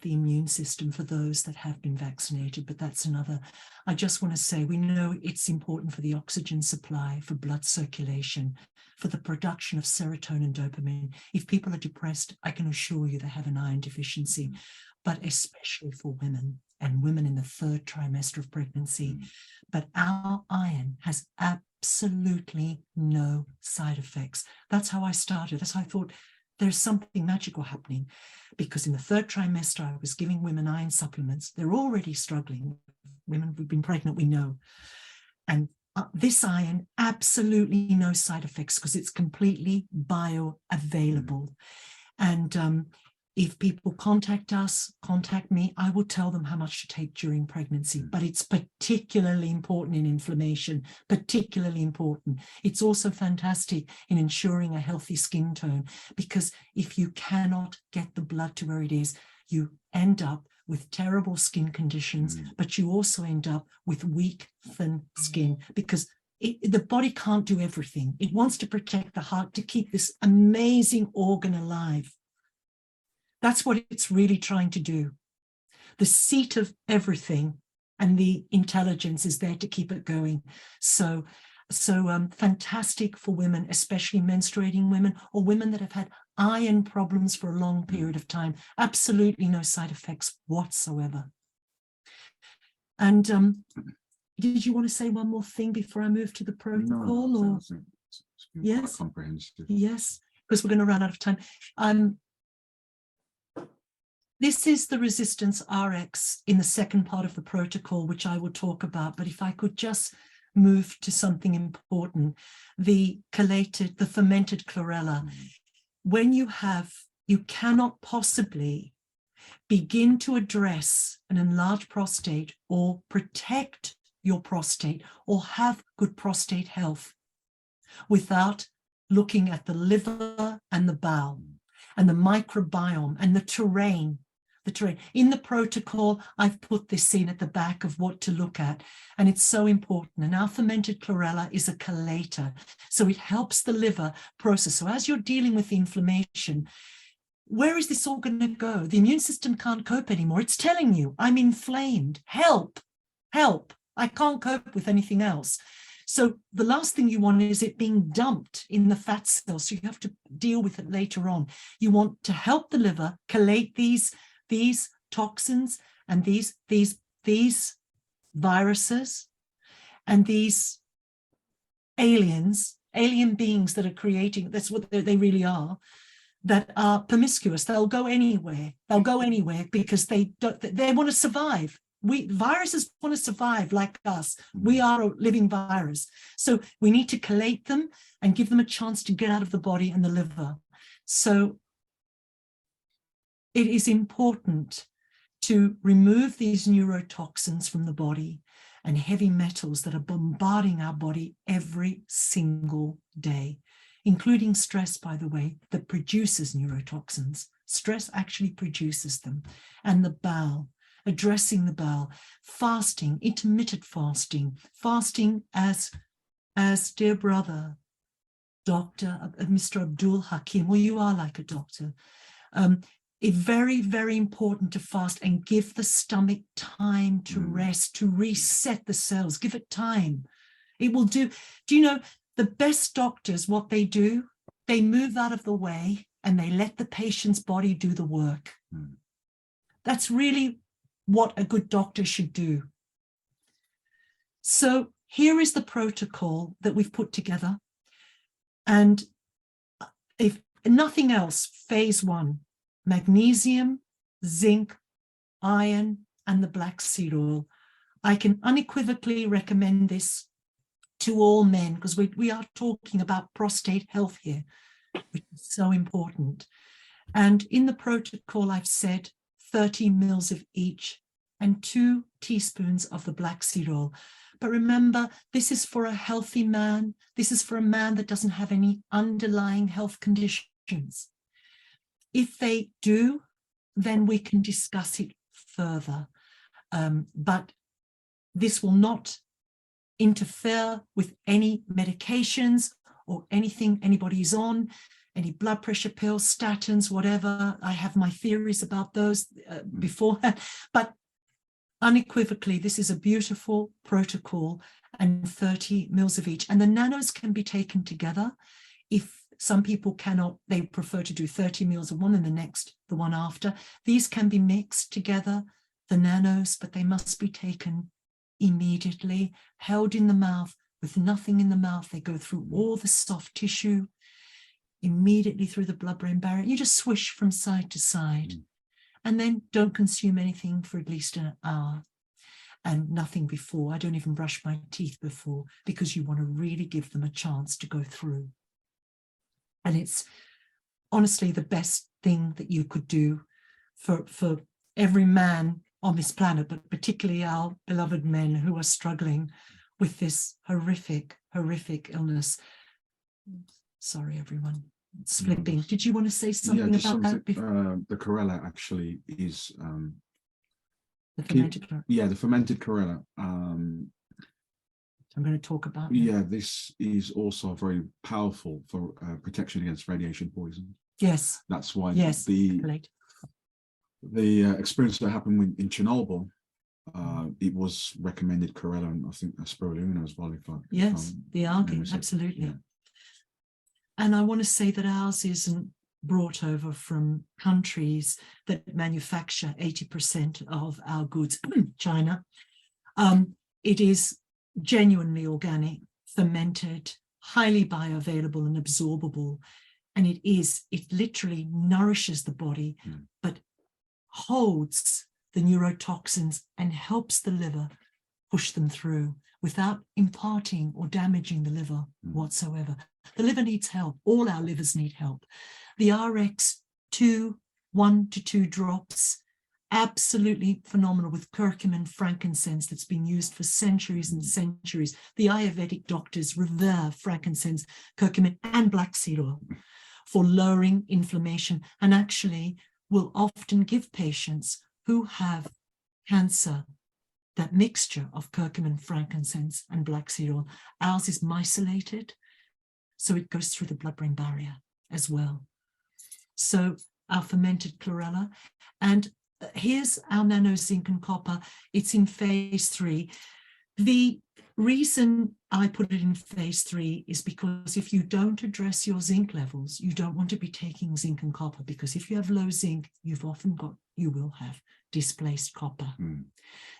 immune system for those that have been vaccinated. But that's another. I just want to say, we know it's important for the oxygen supply, for blood circulation, for the production of serotonin and dopamine. If people are depressed, I can assure you they have an iron deficiency, but especially for women, and women in the 3rd trimester of pregnancy. But our iron has absolutely no side effects. That's how I started. That's how I thought there's something magical happening, because in the 3rd trimester, I was giving women iron supplements. They're already struggling. Women who've been pregnant, we know. And this iron, absolutely no side effects, because it's completely bioavailable. And if people contact me, I will tell them how much to take during pregnancy, but it's particularly important in inflammation, particularly important. It's also fantastic in ensuring a healthy skin tone, because if you cannot get the blood to where it is, you end up with terrible skin conditions, but you also end up with weak, thin skin, because the body can't do everything. It wants to protect the heart, to keep this amazing organ alive. That's what it's really trying to do. The seat of everything and the intelligence is there to keep it going. So fantastic for women, especially menstruating women, or women that have had iron problems for a long period of time. Absolutely no side effects whatsoever. And did you want to say one more thing before I move to the protocol? No, or yes, comprehensive. Yes, because we're going to run out of time. This is the resistance RX in the second part of the protocol, which I will talk about. But if I could just move to something important, the fermented chlorella. When you cannot possibly begin to address an enlarged prostate or protect your prostate or have good prostate health without looking at the liver and the bowel and the microbiome and the terrain. In the protocol, I've put this in at the back of what to look at, and it's so important. And our fermented chlorella is a chelator, so it helps the liver process. So as you're dealing with the inflammation, where is this all going to go? The immune system can't cope anymore. It's telling you, I'm inflamed. Help, help. I can't cope with anything else. So the last thing you want is it being dumped in the fat cells. So you have to deal with it later on. You want to help the liver collate these toxins and these viruses and these alien beings that are creating, that's what they really are, that are promiscuous. They'll go anywhere. They'll go anywhere because they want to survive. Viruses want to survive like us. We are a living virus. So we need to collate them and give them a chance to get out of the body and the liver. So it is important to remove these neurotoxins from the body and heavy metals that are bombarding our body every single day, including stress, by the way, that produces neurotoxins. Stress actually produces them. And the bowel, addressing the bowel, fasting, intermittent fasting, fasting as dear brother, Dr. Mr. Abdul Hakim, well, you are like a doctor. It's very, very important to fast and give the stomach time to rest, to reset the cells. Give it time. It will do you know, the best doctors, what they do, they move out of the way and they let the patient's body do the work. That's really what a good doctor should do. So here is the protocol that we've put together. And if nothing else, phase 1, magnesium, zinc, iron, and the black seed oil. I can unequivocally recommend this to all men because we are talking about prostate health here, which is so important. And in the protocol, I've said 30 mils of each and 2 teaspoons of the black seed oil. But remember, this is for a healthy man. This is for a man that doesn't have any underlying health conditions. If they do, then we can discuss it further. But this will not interfere with any medications or anything anybody's on, any blood pressure pills, statins, whatever. I have my theories about those beforehand. But unequivocally, this is a beautiful protocol and 30 mils of each. And the nanos can be taken together. If some people cannot, they prefer to do 30 mils of one and the one after. These can be mixed together, the nanos, but they must be taken immediately, held in the mouth with nothing in the mouth. They go through all the soft tissue, immediately through the blood-brain barrier. You just swish from side to side. And then don't consume anything for at least an hour and nothing before. I don't even brush my teeth before because you want to really give them a chance to go through. And it's honestly the best thing that you could do for every man on this planet, but particularly our beloved men who are struggling with this horrific illness. Sorry, everyone. It's flipping. Did you want to say something about that? The chlorella actually is the fermented chlorella. Yeah, the fermented chlorella. I'm going to talk about that. This is also very powerful for protection against radiation poison. Yes. That's why the experience that happened in Chernobyl, it was recommended chlorella, and I think spirulina as well. The algae, absolutely. Yeah. And I want to say that ours isn't brought over from countries that manufacture 80% of our goods, China. It is genuinely organic, fermented, highly bioavailable and absorbable. And it literally nourishes the body, but holds the neurotoxins and helps the liver push them through without imparting or damaging the liver whatsoever. The liver needs help. All our livers need help. The RX 1 to 2 drops, absolutely phenomenal, with curcumin, frankincense, that's been used for centuries and centuries. The Ayurvedic doctors revere frankincense, curcumin, and black seed oil for lowering inflammation, and actually will often give patients who have cancer that mixture of curcumin, frankincense, and black seed oil. Ours is mycelated, so it goes through the blood-brain barrier as well. So our fermented chlorella, and here's our nano zinc and copper. It's in phase 3. The reason I put it in phase 3 is because if you don't address your zinc levels, you don't want to be taking zinc and copper, because if you have low zinc, you will have displaced copper.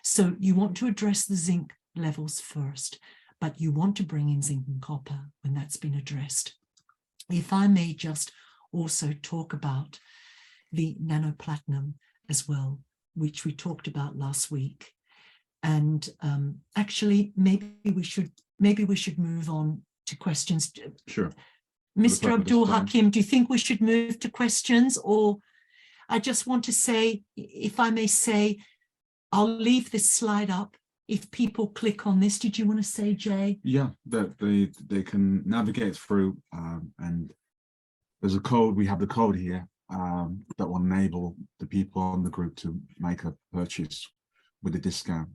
So you want to address the zinc levels first, but you want to bring in zinc and copper when that's been addressed. If I may just also talk about the nanoplatinum as well, which we talked about last week. And actually, maybe we should move on to questions. Sure. Mr. Abdul Hakim, do you think we should move to questions? Or I just want to say, if I may say, I'll leave this slide up if people click on this. Did you want to say, Jay? Yeah, that they can navigate through, and there's a code. We have the code here that will enable the people on the group to make a purchase with a discount.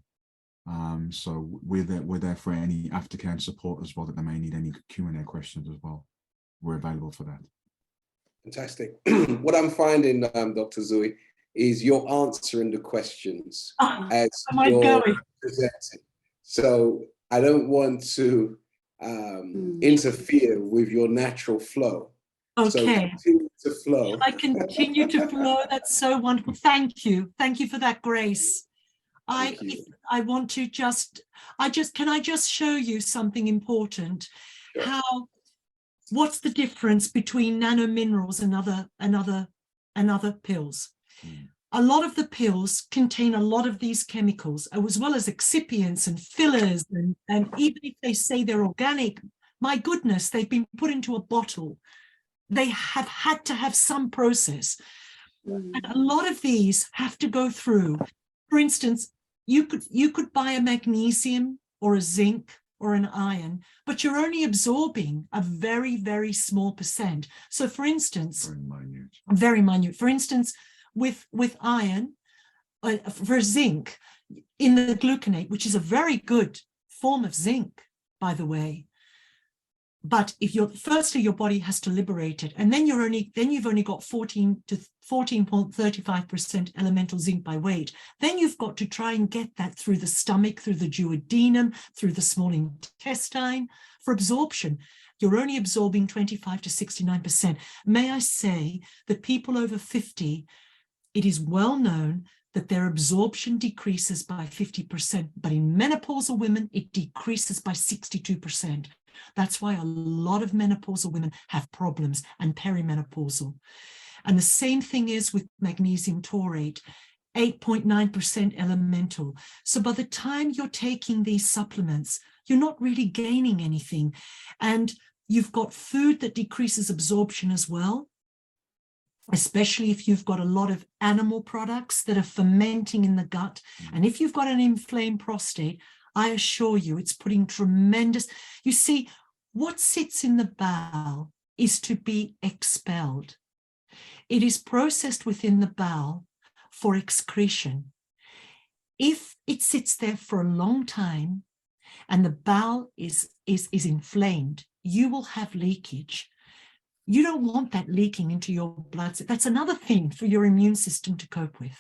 So we're there for any aftercare and support as well, that they may need any Q&A questions as well. We're available for that. Fantastic. What I'm finding, Dr. Zui, is you're answering the questions as you're presenting. So I don't want to interfere with your natural flow. Okay. So continue to flow. I continue to flow. That's so wonderful. Thank you. Thank you for that, Grace. I want to can I just show you something important? Sure. What's the difference between nano-minerals and other pills? A lot of the pills contain a lot of these chemicals, as well as excipients and fillers, and even if they say they're organic, my goodness, they've been put into a bottle. They have had to have some process. And a lot of these have to go through. For instance, you could buy a magnesium or a zinc or an iron, but you're only absorbing a very, very small percent. So for instance, very minute. For instance, with iron, for zinc, in the gluconate, which is a very good form of zinc, by the way. But if firstly your body has to liberate it, and then you've only got 14 to 14.35% elemental zinc by weight. Then you've got to try and get that through the stomach, through the duodenum, through the small intestine for absorption. You're only absorbing 25 to 69%. May I say that people over 50, it is well known that their absorption decreases by 50%, but in menopausal women, it decreases by 62%. That's why a lot of menopausal women have problems, and perimenopausal. And the same thing is with magnesium taurate, 8.9% elemental. So by the time you're taking these supplements, you're not really gaining anything. And you've got food that decreases absorption as well, especially if you've got a lot of animal products that are fermenting in the gut. And if you've got an inflamed prostate, I assure you, it's putting tremendous, you see, what sits in the bowel is to be expelled. It is processed within the bowel for excretion. If it sits there for a long time and the bowel is inflamed, you will have leakage. You don't want that leaking into your blood. That's another thing for your immune system to cope with,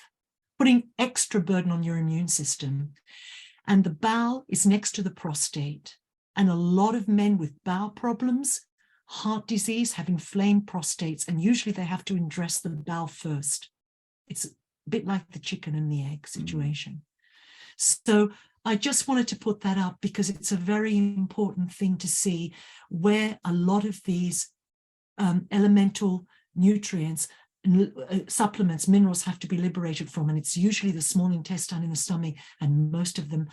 putting extra burden on your immune system. And the bowel is next to the prostate. And a lot of men with bowel problems, heart disease, have inflamed prostates, and usually they have to undress the bowel first. It's a bit like the chicken and the egg situation. So I just wanted to put that up because it's a very important thing to see where a lot of these elemental nutrients, supplements, minerals have to be liberated from, and it's usually the small intestine in the stomach, and most of them,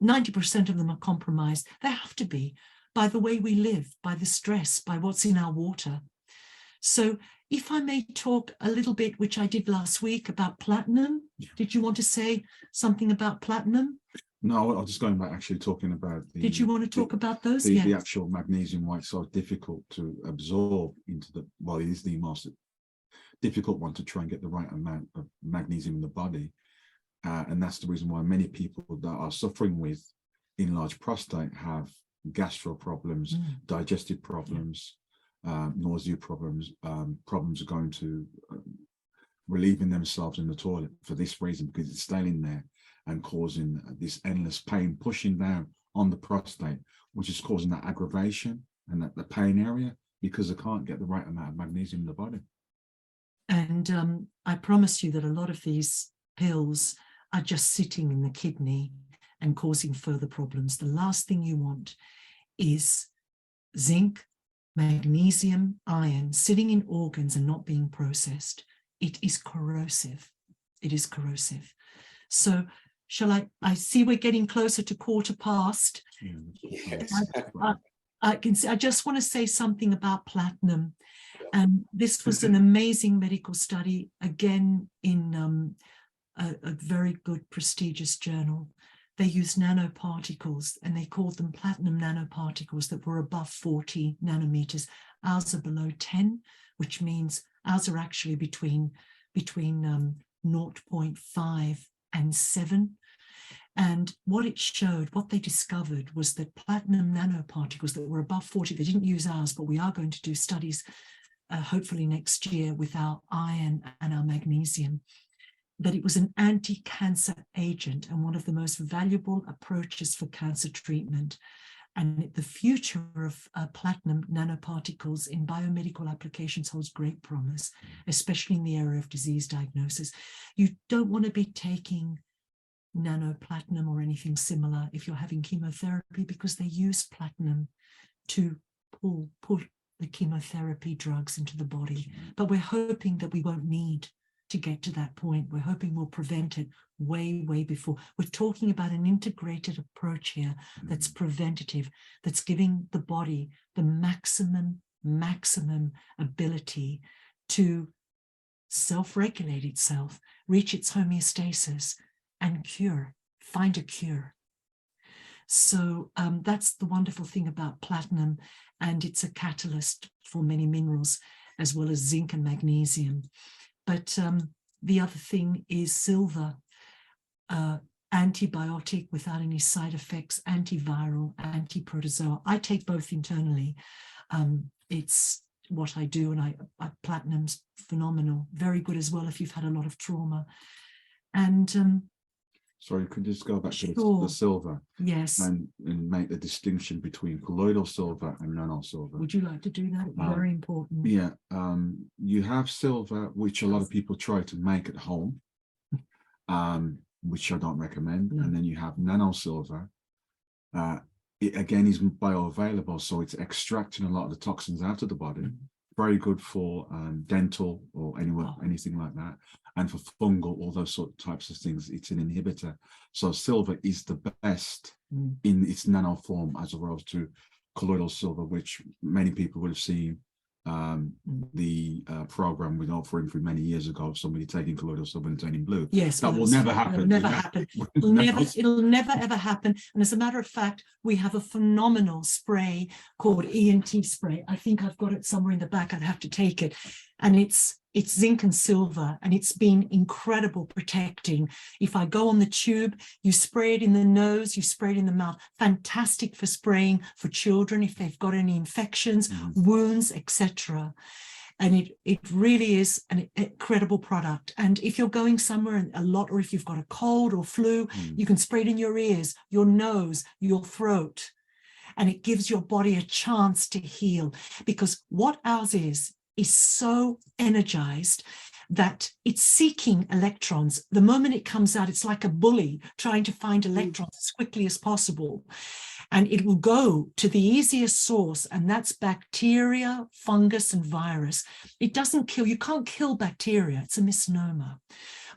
90% of them, are compromised. They have to be, by the way we live, by the stress, by what's in our water. So if I may talk a little bit, which I did last week, about platinum. Did you want to say something about platinum? No, I was just going back actually talking about the... Did you want to talk about those? The actual magnesium, why it's so difficult to absorb into the... Well, it is the most difficult one to try and get the right amount of magnesium in the body. And that's the reason why many people that are suffering with enlarged prostate have gastro problems, digestive problems, nausea problems, problems going to relieving themselves in the toilet for this reason, because it's staying in there and causing this endless pain, pushing down on the prostate, which is causing that aggravation and that the pain area, because they can't get the right amount of magnesium in the body. And I promise you that a lot of these pills are just sitting in the kidney and causing further problems. The last thing you want is zinc, magnesium, iron sitting in organs and not being processed. It is corrosive. It is corrosive. So shall I see we're getting closer to 1:15. Yes. I just want to say something about platinum. And this was an amazing medical study, again, in a very good, prestigious journal. They used nanoparticles, and they called them platinum nanoparticles that were above 40 nanometers. Ours are below 10, which means ours are actually between 0.5 and 7. And what it showed, what they discovered, was that platinum nanoparticles that were above 40, they didn't use ours, but we are going to do studies hopefully next year with our iron and our magnesium, that it was an anti-cancer agent and one of the most valuable approaches for cancer treatment. And the future of platinum nanoparticles in biomedical applications holds great promise, especially in the area of disease diagnosis. You don't want to be taking nanoplatinum or anything similar if you're having chemotherapy, because they use platinum to put the chemotherapy drugs into the body. But we're hoping that we won't need to get to that point. We're hoping we'll prevent it way, way before. We're talking about an integrated approach here that's preventative, that's giving the body the maximum ability to self-regulate itself, reach its homeostasis, and cure, find a cure. So that's the wonderful thing about platinum, and it's a catalyst for many minerals, as well as zinc and magnesium. But the other thing is silver, antibiotic without any side effects, antiviral, anti-protozoa. I take both internally. It's what I do, and platinum's phenomenal, very good as well if you've had a lot of trauma. And sorry, could you just go back to sure. the silver? Yes. And make the distinction between colloidal silver and nano-silver. Would you like to do that? Very important. Yeah. You have silver, which a lot of people try to make at home, which I don't recommend. No. And then you have nano-silver. It again is bioavailable, so it's extracting a lot of the toxins out of the body. Very good for dental or anything like that. And for fungal, all those sort of types of things, it's an inhibitor. So silver is the best in its nano form, as opposed to colloidal silver, which many people would have seen the program with offering for many years ago of somebody taking colloidal silver and turning blue. Yes, that will never happen. It'll never happen. It'll never ever happen. And as a matter of fact, we have a phenomenal spray called ENT spray. I think I've got it somewhere in the back. I'd have to take it. And it's zinc and silver, and it's been incredible protecting. If I go on the tube, you spray it in the nose, you spray it in the mouth. Fantastic for spraying for children if they've got any infections, wounds, etc. And it really is an incredible product. And if you're going somewhere a lot, or if you've got a cold or flu, you can spray it in your ears, your nose, your throat. And it gives your body a chance to heal, because what ours is so energized that it's seeking electrons. The moment it comes out, it's like a bully trying to find electrons as quickly as possible. And it will go to the easiest source, and that's bacteria, fungus, and virus. It doesn't kill, you can't kill bacteria, it's a misnomer.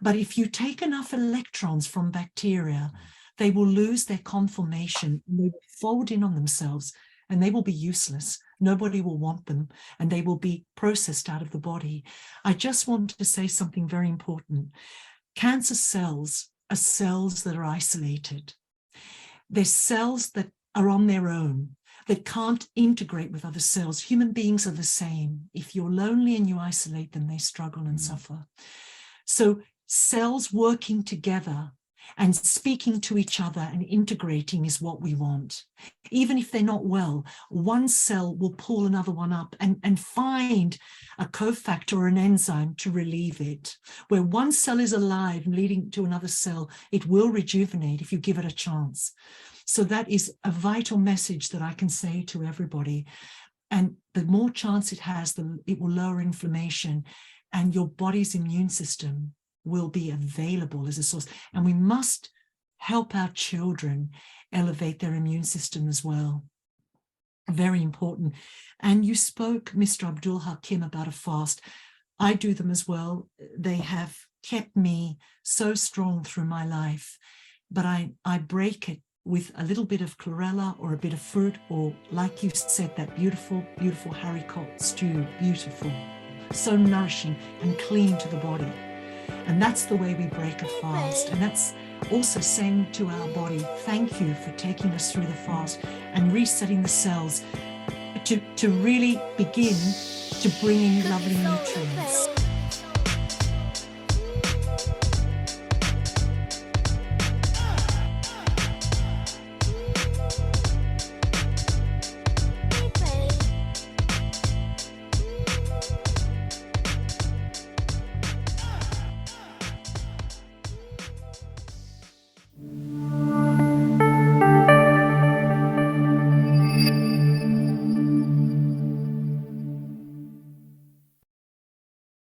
But if you take enough electrons from bacteria, they will lose their conformation, and they will fold in on themselves, and they will be useless. Nobody will want them, and they will be processed out of the body. I just want to say something very important. Cancer cells are cells that are isolated. They're cells that are on their own, that can't integrate with other cells. Human beings are the same. If you're lonely and you isolate them, they struggle and suffer. So cells working together and speaking to each other and integrating is what we want. Even if they're not well, one cell will pull another one up and find a cofactor or an enzyme to relieve it. Where one cell is alive and leading to another cell, it will rejuvenate if you give it a chance. So that is a vital message that I can say to everybody. And the more chance it has, it will lower inflammation, and your body's immune system will be available as a source. And we must help our children elevate their immune system as well. Very important. And you spoke, Mr. Abdul Hakim, about a fast. I do them as well. They have kept me so strong through my life, but I break it with a little bit of chlorella or a bit of fruit, or like you said, that beautiful, beautiful haricot stew, beautiful, so nourishing and clean to the body. And that's the way we break a fast. And that's also saying to our body, thank you for taking us through the fast and resetting the cells to really begin to bring in lovely nutrients.